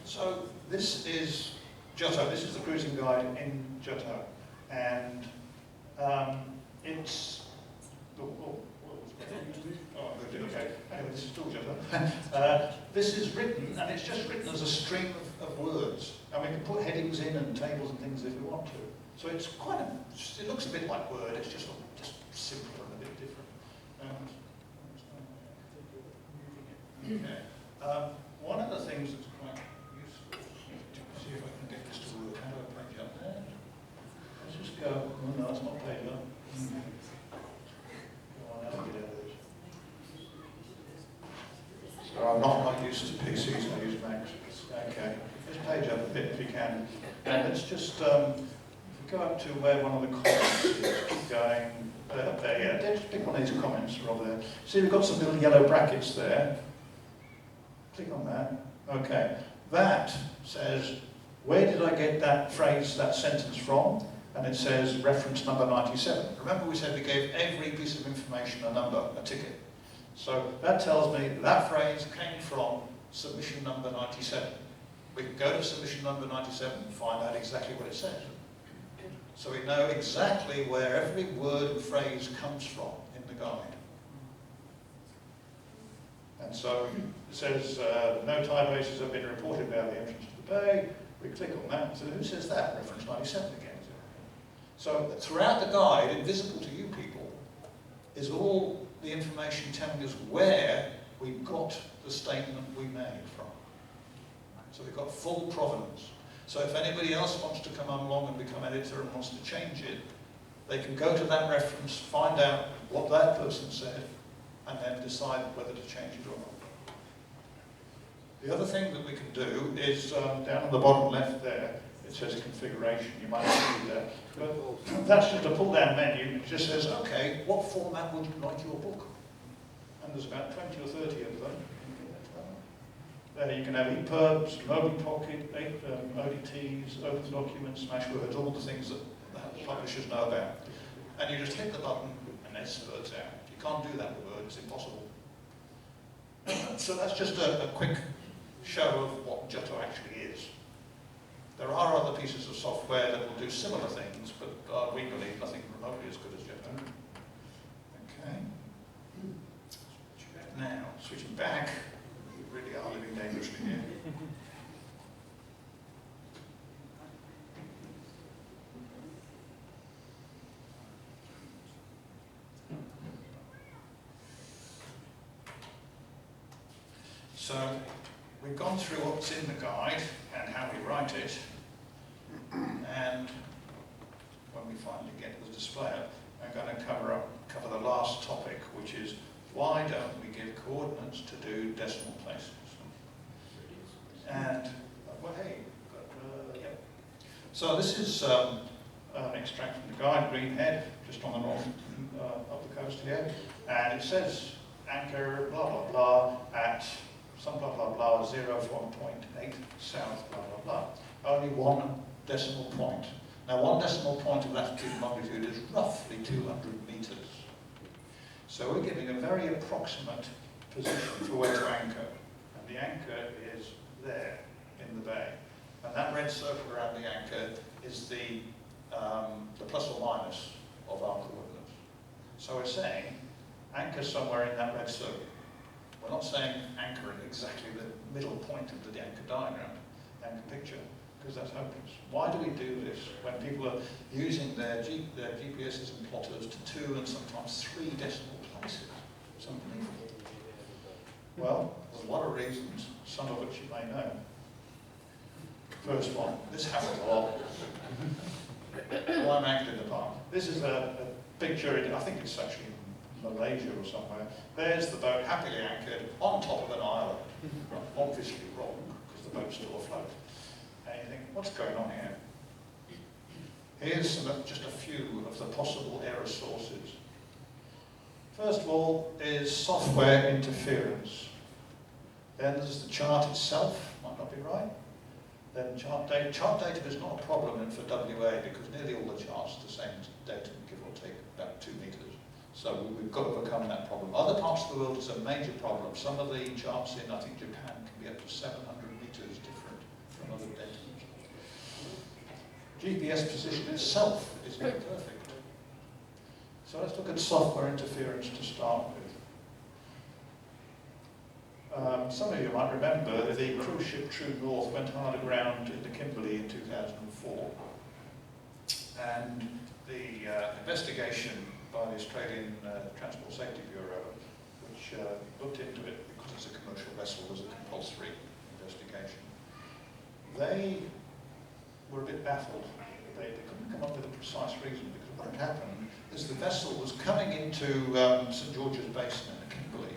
So this is Giotto. This is the cruising guide in Giotto, and it's. Okay. Anyway, this is still Giotto. This is written, and it's just written as a string of words, and we can put headings in and tables and things if we want to. So it's quite it looks a bit like Word. It's just simpler and a bit different. Okay. One of the things that's quite useful, see if I can get this to work. How do I page up there? Let's just go. Oh, no, it's not page up. Go on, how do I get out of this? So I'm not used to PCs, I use Macs. Okay, just page up a bit if you can. And let's just go up to where one of the comments is. Keep going. Up there, yeah. Just pick one of these comments, Rob, there. See, we've got some little yellow brackets there. Click on that. Okay. That says, where did I get that phrase, that sentence from? And it says reference number 97. Remember we said we gave every piece of information a number, a ticket. So that tells me that phrase came from submission number 97. We can go to submission number 97 and find out exactly what it says. So we know exactly where every word and phrase comes from in the guide. And so it says, no tie bases have been reported about the entrance to the bay. We click on that. So who says that? Reference 97 again. So throughout the guide, invisible to you people, is all the information telling us where we got the statement we made from. So we've got full provenance. So if anybody else wants to come along and become editor and wants to change it, they can go to that reference, find out what that person said, and then decide whether to change it or not. The other thing that we can do is down on the bottom left there, it says configuration. You might see that. But that's just a pull-down menu. It just says, okay, what format would you like your book? And there's about 20 or 30 of them. You can have EPUBs, Mobi Pocket, ODTs, Open Documents, Smashwords, all the things that publishers know about. And you just hit the button and there's words out. You can't do that with Word, it's impossible. So that's just a quick show of what Jutto actually is. There are other pieces of software that will do similar things, but we believe nothing remotely as good as Jutto. Okay. Now, switching back, we really are living dangerously here. So, we've gone through what's in the guide and how we write it, and when we finally get the display up, I'm going to cover the last topic, which is why don't we give coordinates to do decimal places? And, well, hey, yep. So this is an extract from the guide, Greenhead, just on the north of the coast here, and it says anchor blah blah blah at some blah blah blah 0.8 south blah blah blah. Only one decimal point. Now, one decimal point of latitude and longitude is roughly 200 meters. So we're giving a very approximate position for where to anchor. And the anchor is there in the bay. And that red circle around the anchor is the plus or minus of our coordinates. So we're saying anchor somewhere in that red circle. We're not saying anchor at exactly the middle point of the anchor diagram, anchor picture, because that's hopeless. Why do we do this when people are using their GPSs and plotters to 2 and sometimes 3 decimal places? It's unbelievable. Well, there's a lot of reasons, some of which you may know. First one, this happens a lot. Well, I'm anchored in the park. This is a picture, I think it's actually in Malaysia or somewhere. There's the boat happily anchored on top of an island. Obviously wrong, because the boat's still afloat. And you think, what's going on here? Here's just a few of the possible error sources. First of all is software interference. Then there's the chart itself, might not be right. Then chart data. Chart data is not a problem for WA because nearly all the charts are the same data, give or take about 2 meters. So we've got to overcome that problem. Other parts of the world is a major problem. Some of the charts in, I think, Japan can be up to 700 meters different from other data. GPS position itself is not perfect. So let's look at software interference to start with. Some of you might remember the cruise ship True North went hard aground in the Kimberley in 2004. And the investigation by the Australian Transport Safety Bureau, which looked into it because it's a commercial vessel, was a compulsory investigation. They were a bit baffled. They couldn't come up with a precise reason because what had happened is the vessel was coming into St George's Basin in the Kimberley,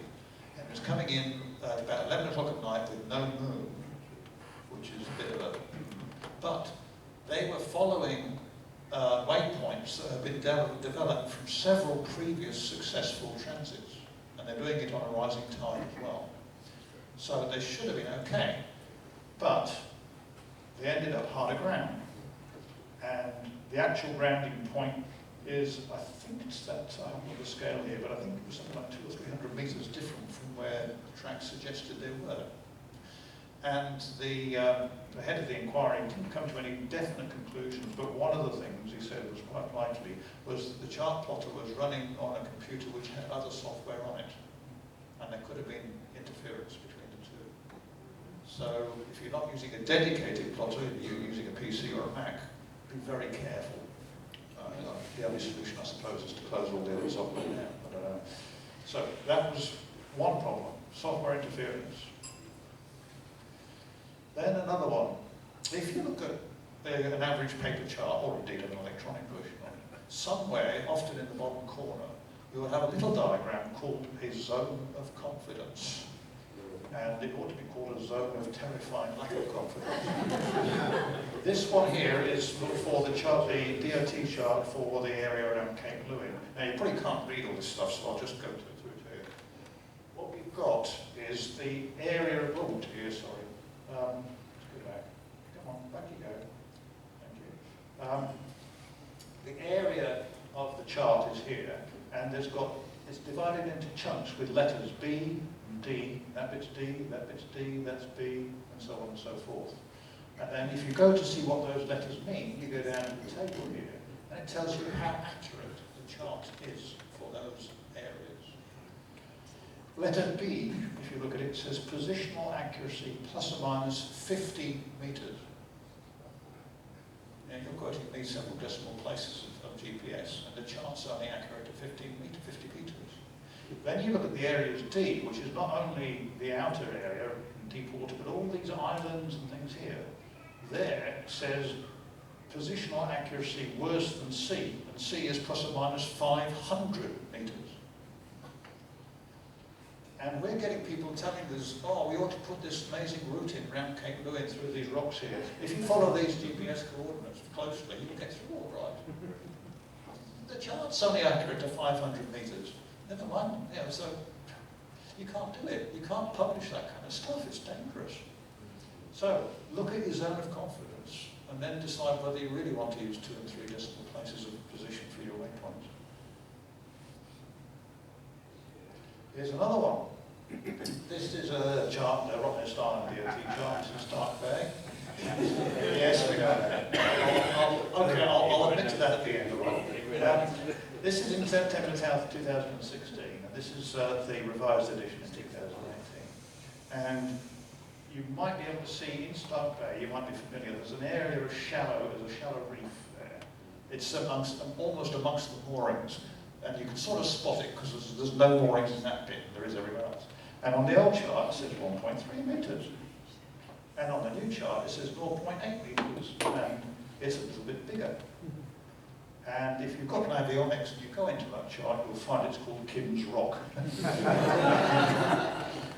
and it was coming in at about 11 o'clock at night with no moon, which is a bit of a... But they were following waypoints that have been developed from several previous successful transits, and they're doing it on a rising tide as well. So they should have been okay, but they ended up hard aground. And the actual grounding point is, I think it's that, I haven't got the scale here, but I think it was something like 200 or 300 meters different from where the track suggested they were. And the head of the inquiry didn't come to any definite conclusions, but one of the things he said was quite likely was that the chart plotter was running on a computer which had other software on it, and there could have been interference between the two. So if you're not using a dedicated plotter, you're using a PC or a Mac, be very careful. The only solution, I suppose, is to close all the other software down. I don't know. So that was one problem, software interference. Then another one. If you look at an average paper chart, or indeed an electronic version of it, somewhere, often in the bottom corner, you will have a little diagram called a zone of confidence. And it ought to be called a zone of terrifying lack of confidence. This one here is for the chart, the DOT chart for the area around Cape Lewin. Now you probably can't read all this stuff, so I'll just go through it here. What we you've got is the area of, oh dear, sorry. Let's go back. Come on, back you go. Thank you. The area of the chart is here, and it's divided into chunks with letters B and D, that bit's D, that bit's D, that's B, and so on and so forth. And then if you go to see what those letters mean, you go down to the table here, and it tells you how accurate the chart is for those areas. Letter B, if you look at it, says positional accuracy plus or minus 50 metres. Now you're quoting me several decimal places of GPS, and the chart's only accurate to 50 metres. Then you look at the areas D, which is not only the outer area in deep water, but all these islands and things here. There it says positional accuracy worse than C, and C is plus or minus 500 metres. And we're getting people telling us, oh, we ought to put this amazing route in around Cape Lewin through these rocks here. If you follow these GPS coordinates closely, you'll get through all right. The chart's only accurate to 500 metres. Never mind, so you can't do it. You can't publish that kind of stuff. It's dangerous. So look at your zone of confidence and then decide whether you really want to use 2 and 3 decimal places of position for your waypoints. Here's another one. This is a chart, the Rottnest Island DOT chart in Stark Bay. Yes, we know that. I'll admit to that at the end, all right? This is in September 2016, and this is the revised edition in 2018. And you might be able to see in Stark Bay, you might be familiar, there's an area of shallow, there's a shallow reef there. It's almost amongst the moorings. And you can sort of spot it because there's no moorings in that bit, there is everywhere else. And on the old chart it says 1.3 metres. And on the new chart it says 0.8 metres, and it's a little bit bigger. And if you've got an avionics and you go into that chart, you'll find it's called Kim's Rock.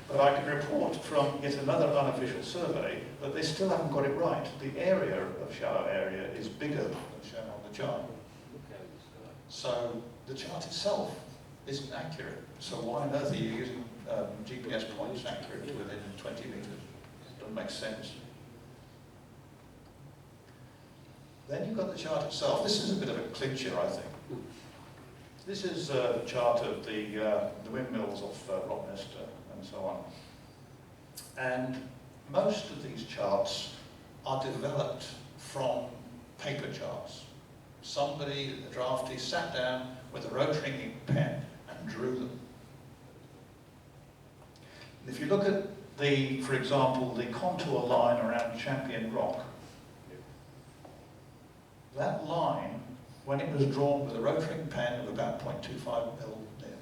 But I can report from yet another unofficial survey that they still haven't got it right. The area of shallow area is bigger than shown on the chart. So the chart itself isn't accurate. So why on earth are you using GPS points accurate within 20 metres? It doesn't make sense. Then you've got the chart itself. This is a bit of a clincher, I think. This is a chart of the windmills of Rottnest and so on. And most of these charts are developed from paper charts. Somebody, the draftee, sat down with a rotary ink pen and drew them. And if you look at for example, the contour line around Champion Rock, that line, when it was drawn with a rotary ink pen of about 0.25 mil nib,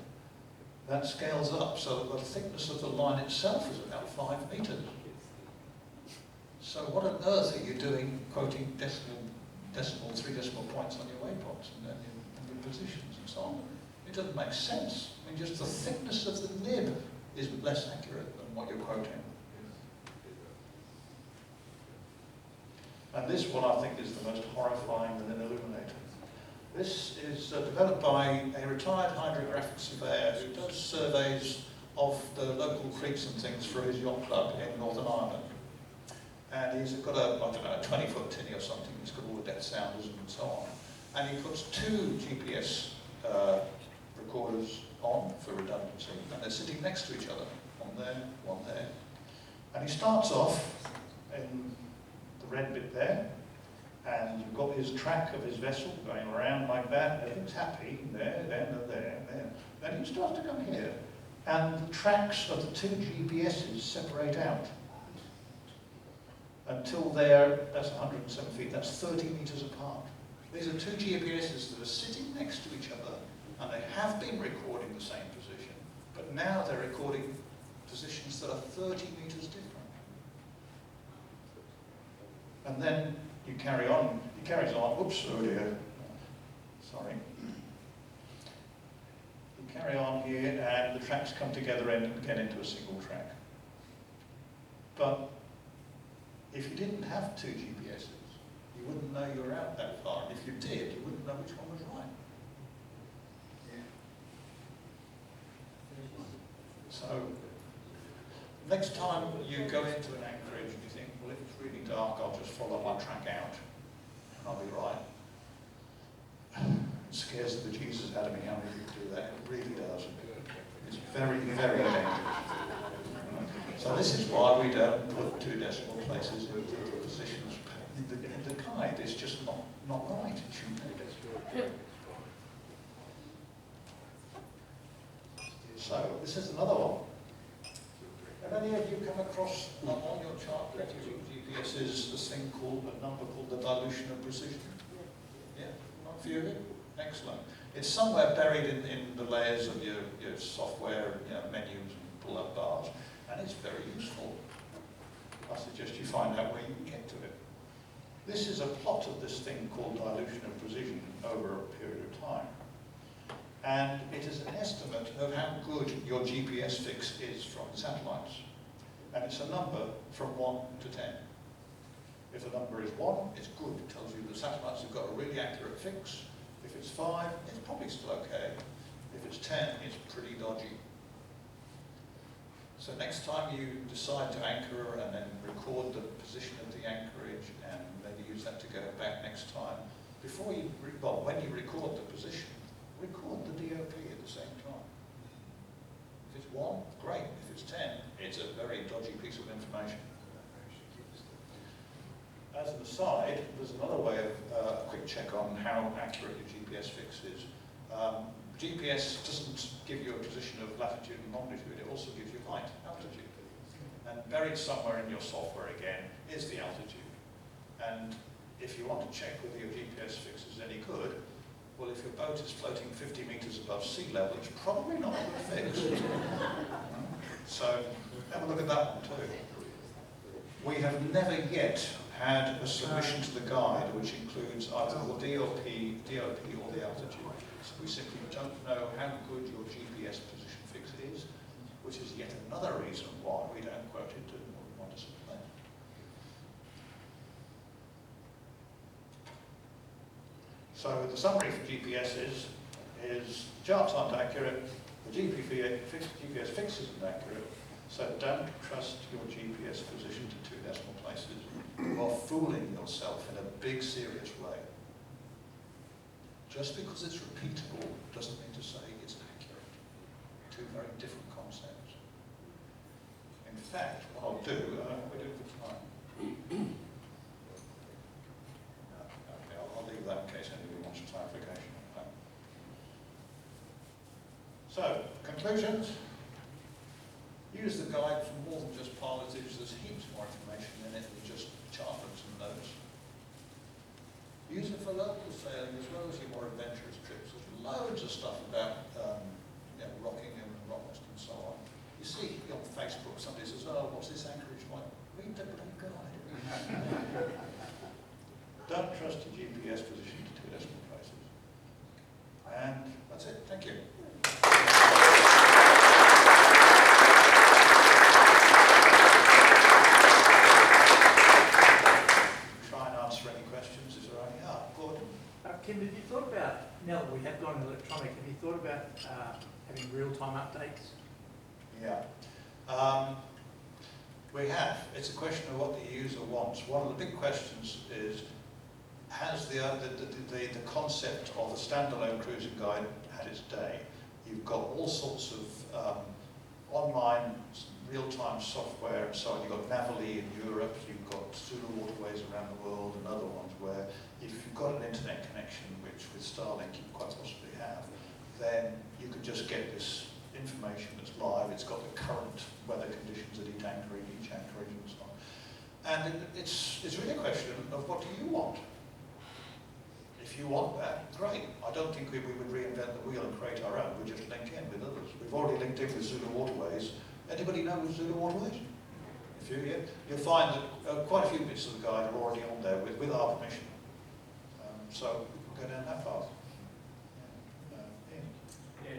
that scales up so that the thickness of the line itself is about 5 metres. So what on earth are you doing quoting 3 decimal points on your waypoints and then your positions and so on? It doesn't make sense. I mean, just the thickness of the nib is less accurate than what you're quoting. And this one I think is the most horrifying and then illuminating. This is developed by a retired hydrographic surveyor who does surveys of the local creeks and things for his yacht club in Northern Ireland. And he's got a 20-foot tinny or something. He's got all the depth sounders and so on. And he puts 2 GPS recorders on for redundancy, and they're sitting next to each other, one there, one there. And he starts off in the red bit there, and you've got his track of his vessel going around like that. Everything's happy, there, there. Then he starts to come here, and the tracks of the 2 GPSs separate out until that's 107 feet, that's 30 metres apart. These are 2 GPSs that are sitting next to each other, and they have been recording the same position, but now they're recording positions that are 30 metres different. And then you carry on, he carries on, oops, oh dear, sorry. You carry on here, and the tracks come together and get into a single track. But if you didn't have 2 GPSs, you wouldn't know you were out that far. And if you did, you wouldn't know which one was right. So Next time you go into an anchorage and you think, well, if it's really dark, I'll just follow my track out and I'll be right. It scares the bejesus out of me how many people do that. It really does. It's very, very dangerous. So this is why we don't put 2 decimal places into the positions. The guide is just not right. It shouldn't be. So this is another one. Have any of you come across on your chart that GPS is this thing called a number called the dilution of precision? Yeah, not a few of you? Excellent. It's somewhere buried in the layers of your software, menus and pull-up bars, and it's very useful. I suggest you find out where you can get to it. This is a plot of this thing called dilution of precision over a period of time. And it is an estimate of how good your GPS fix is from the satellites. And it's a number from 1 to 10. If the number is 1, it's good. It tells you the satellites have got a really accurate fix. If it's 5, it's probably still okay. If it's 10, it's pretty dodgy. So next time you decide to anchor and then record the position of the anchorage and maybe use that to go back next time, before you, when you record the position, record the DOP at the same time. If it's 1, great. If it's 10, it's a very dodgy piece of information. As an aside, there's another way of a quick check on how accurate your GPS fix is. GPS doesn't give you a position of latitude and longitude, it also gives you height, altitude. And buried somewhere in your software again is the altitude. And if you want to check whether your GPS fix is any good, well, if your boat is floating 50 meters above sea level, it's probably not a good fix. So have a look at that one too. We have never yet had a submission to the guide which includes either the DOP or the altitude. So we simply don't know how good your GPS position fix is, which is yet another reason why we don't quote it to more than 1 decimal place. So the summary for GPS is charts aren't accurate, the GPS fix isn't accurate, so don't trust your GPS position to 2 decimal places. You are fooling yourself in a big, serious way. Just because it's repeatable doesn't mean to say it's accurate. 2 very different concepts. In fact, what I'll do, we're doing for time. Okay, I'll leave that in case anybody wants clarification on that. So, conclusions. Use the guide for more than just pilotage. There's heaps more information in it than just charters and notes. Use it for local sailing as well as your more adventurous trips. There's loads of stuff about Rockingham and Rockmust and so on. You see on Facebook somebody says, oh, what's this anchorage like? Read the bloody guide. Don't trust your GPS position to 2 decimal places. And that's it. Thank you. Kim, have you thought about, now that we have gone electronic, have you thought about having real-time updates? Yeah. We have. It's a question of what the user wants. One of the big questions is, has the concept of a standalone cruising guide had its day? You've got all sorts of online real-time software and so on. You've got Navily in Europe, you've got Zulu Waterways around the world and other ones where if you've got an internet connection, which with Starlink you quite possibly have, then you can just get this information that's live. It's got the current weather conditions at each anchorage and so on. And it's really a question of what do you want? If you want that, great. I don't think we would reinvent the wheel and create our own. We just link in with others. We've already linked in with Zulu Waterways. Anybody know Zulu Waterways? If you'll find that quite a few bits of the guide are already on there with our permission. So we can go down that path. Ian? Yeah.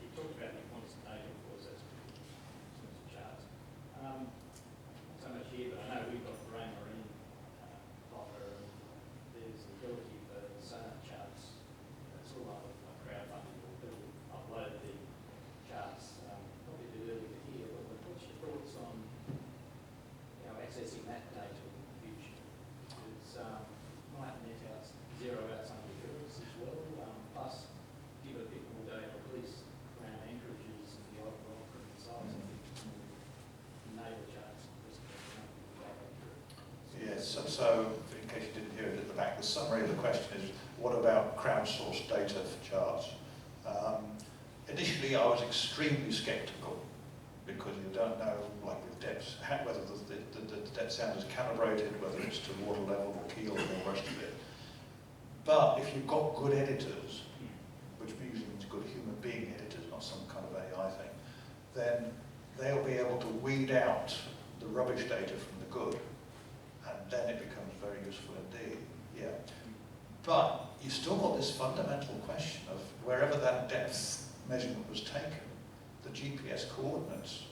You talked about the quantitative causes of charts. So much here, but I know we've got Grey Marine offer, and there's the ability for sonar charts. It's all like crowdfunding. People upload the charts, probably a bit early to hear, but So, in case you didn't hear it at the back, the summary of the question is, what about crowdsourced data for charts? Initially, I was extremely sceptical because you don't know, like with depths, whether the depth sound is calibrated, whether it's to water level or keel and all the rest of it. But if you've got good editors, which usually means good human being editors, not some kind of AI thing, then they'll be able to weed out the rubbish data from the good, and then it becomes very useful indeed. Yeah. But you've still got this fundamental question of wherever that depth measurement was taken, the GPS coordinates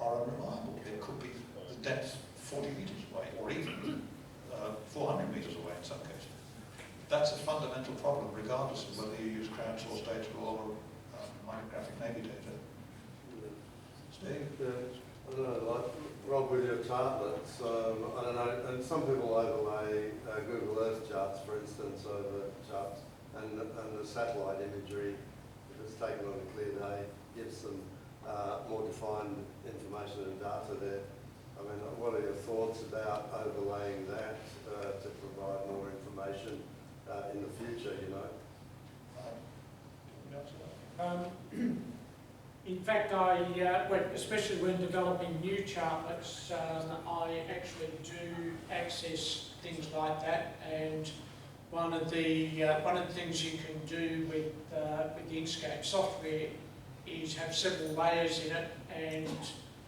are unreliable. It could be the depth 40 meters away, or even 400 meters away in some cases. That's a fundamental problem, regardless of whether you use crowdsourced data or micrographic Navy data. Steve? I don't know, like Rob with your chartlets, I don't know, and some people overlay Google Earth charts, for instance, over charts, and the satellite imagery, if it's taken on a clear day, gives some more defined information and data there. I mean, what are your thoughts about overlaying that to provide more information in the future, you know? In fact, especially when developing new chartlets, I actually do access things like that. And one of the things you can do with the Inkscape software is have several layers in it and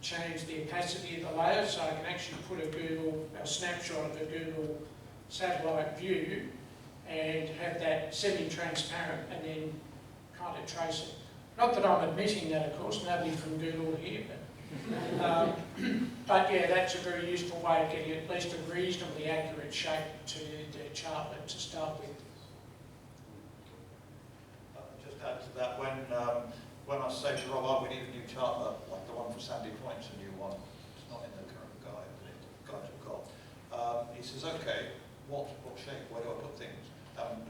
change the opacity of the layers. So I can actually put a snapshot of a Google satellite view and have that semi-transparent and then kind of trace it. Not that I'm admitting that, of course, nobody from Google here, but yeah, that's a very useful way of getting at least a reasonably accurate shape to the chartlet to start with. Just add to that, when I say to Rob, oh, we need a new chartlet, like the one for Sandy Point's a new one, it's not in the current guide, but the guide I've got. He says, okay, what shape, where do I put things?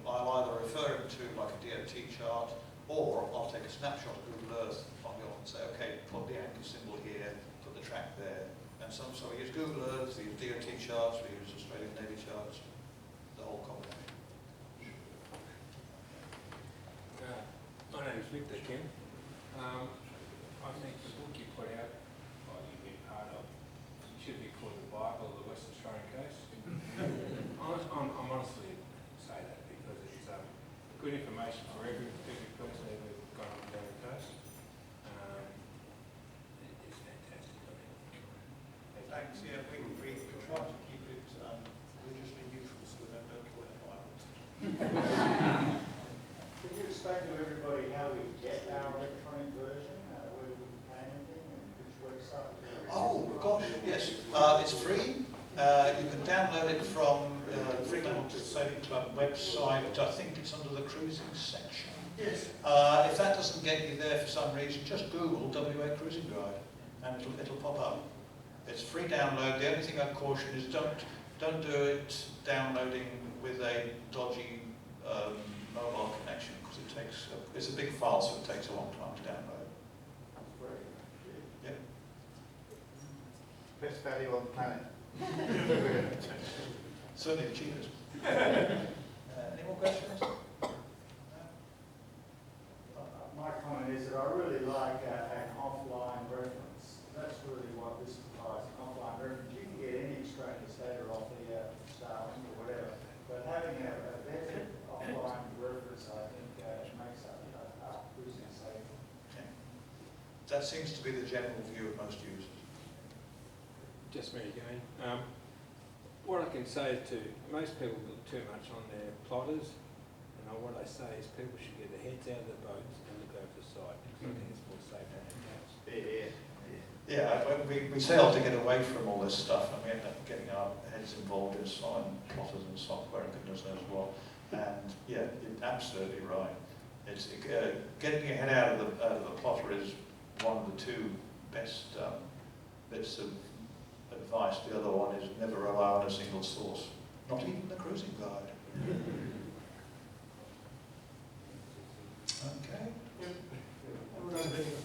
I'll either refer him to like a DOT chart, or I'll take a snapshot of Google Earth on the and say, okay, put the anchor symbol here, put the track there. And so we use Google Earth, we use DOT charts, we use Australian Navy charts, the whole combination. My name is Victor Kim. I think the book you put out, or you've been part of, should be called the Bible of the West Australian Coast. I'm honestly say that because it's good information for every person who's gone up and down the coast. It's fantastic. Thanks. Yeah, we try to keep it religiously neutral so we don't call it Bibles. Could you explain to everybody how we get our electronic version, where we can anything, and which website? Oh gosh, yes. It's free. You can download it from Fremantle Sailing Club website. I think it's under the cruising section. Yes. If that doesn't get you there for some reason, just Google WA Cruising Guide, and it'll pop up. It's free download. The only thing I'd caution is don't do it downloading with a dodgy mobile connection, because it's a big file, so it takes a long time to download. Yep. Best value on the planet. Certainly the cheapest. Any more questions? My comment is that I really like an offline reference. That's really what this provides, an offline reference. You can get any extraneous data off the Starlink or whatever, but having a vetted offline reference, I think, makes our cruising safe. Yeah. That seems to be the general view of most users. Just me again. What I can say to most people look too much on their plotters, and what I say is people should get their heads out of the boats and look over the side, because I think it's more safe than anything else. Yeah, we sail to get away from all this stuff, and we end up getting our heads involved in plotters and software and goodness knows what. And yeah, you're absolutely right. It's getting your head out of the plotter is one of the two best bits of advice. The other one is never rely on a single source, not even the cruising guide. Okay.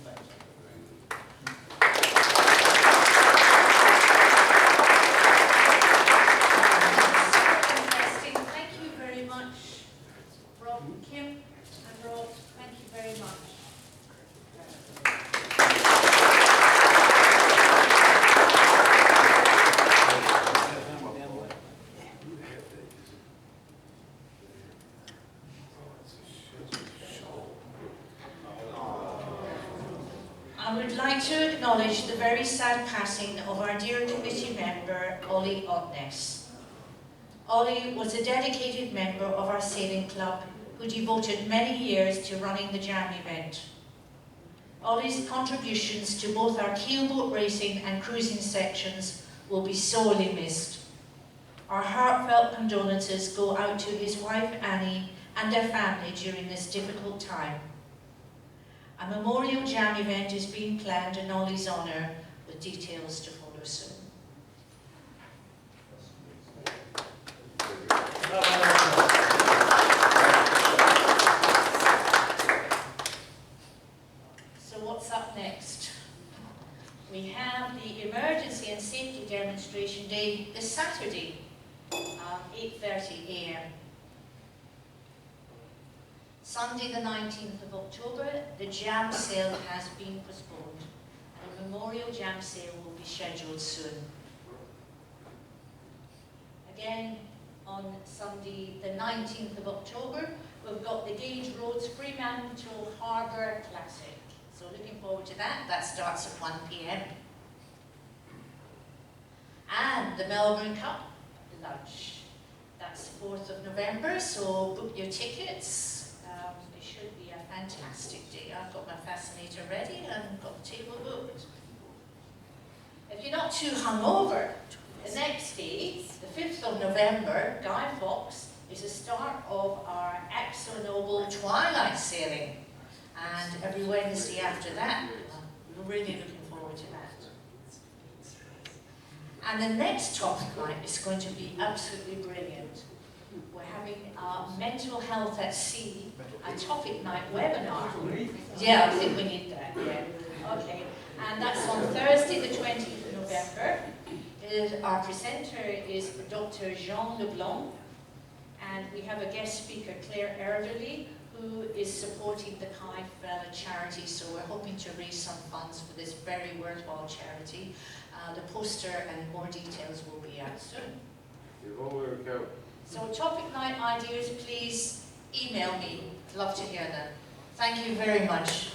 Thanks. like to acknowledge the very sad passing of our dear committee member, Ollie Otness. Ollie was a dedicated member of our sailing club who devoted many years to running the Jam event. Ollie's contributions to both our keelboat racing and cruising sections will be sorely missed. Our heartfelt condolences go out to his wife Annie and their family during this difficult time. A memorial Jam event is being planned in Ollie's honour, with details to follow soon. So what's up next? We have the Emergency and Safety Demonstration Day this Saturday, 8:30 a.m. Sunday the 19th of October, the Jam sale has been postponed, and a memorial Jam sale will be scheduled soon. Again, on Sunday the 19th of October, we've got the Gage Roads Fremantle Harbour Classic. So looking forward to that. That starts at 1 p.m. And the Melbourne Cup lunch. That's 4th of November, so book your tickets. It should be a fantastic day. I've got my fascinator ready and got the table booked. If you're not too hungover, the next day, the 5th of November, Guy Fawkes, is the start of our Axo Noble Twilight Sailing. And every Wednesday after that, we're really looking forward to that. And the next topic night is going to be absolutely brilliant. We're having a mental health at sea, a topic night webinar. Yeah, I think we need that, yeah. Okay, and that's on Thursday the 20th of November. Our presenter is Dr. Jean Leblanc, and we have a guest speaker, Claire Erderly, who is supporting the Kai Fella charity, so we're hoping to raise some funds for this very worthwhile charity. The poster and more details will be out soon. You've all got to go. So topic night ideas, please email me. I'd love to hear them. Thank you very much.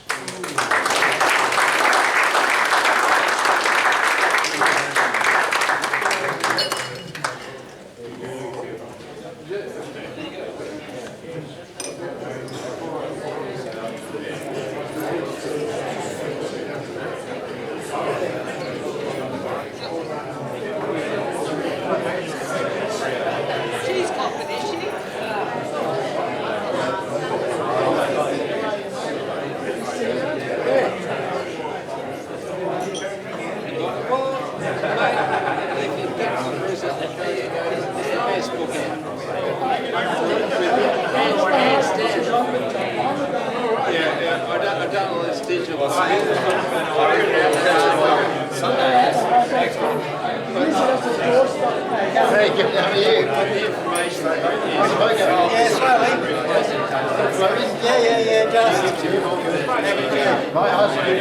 My husband,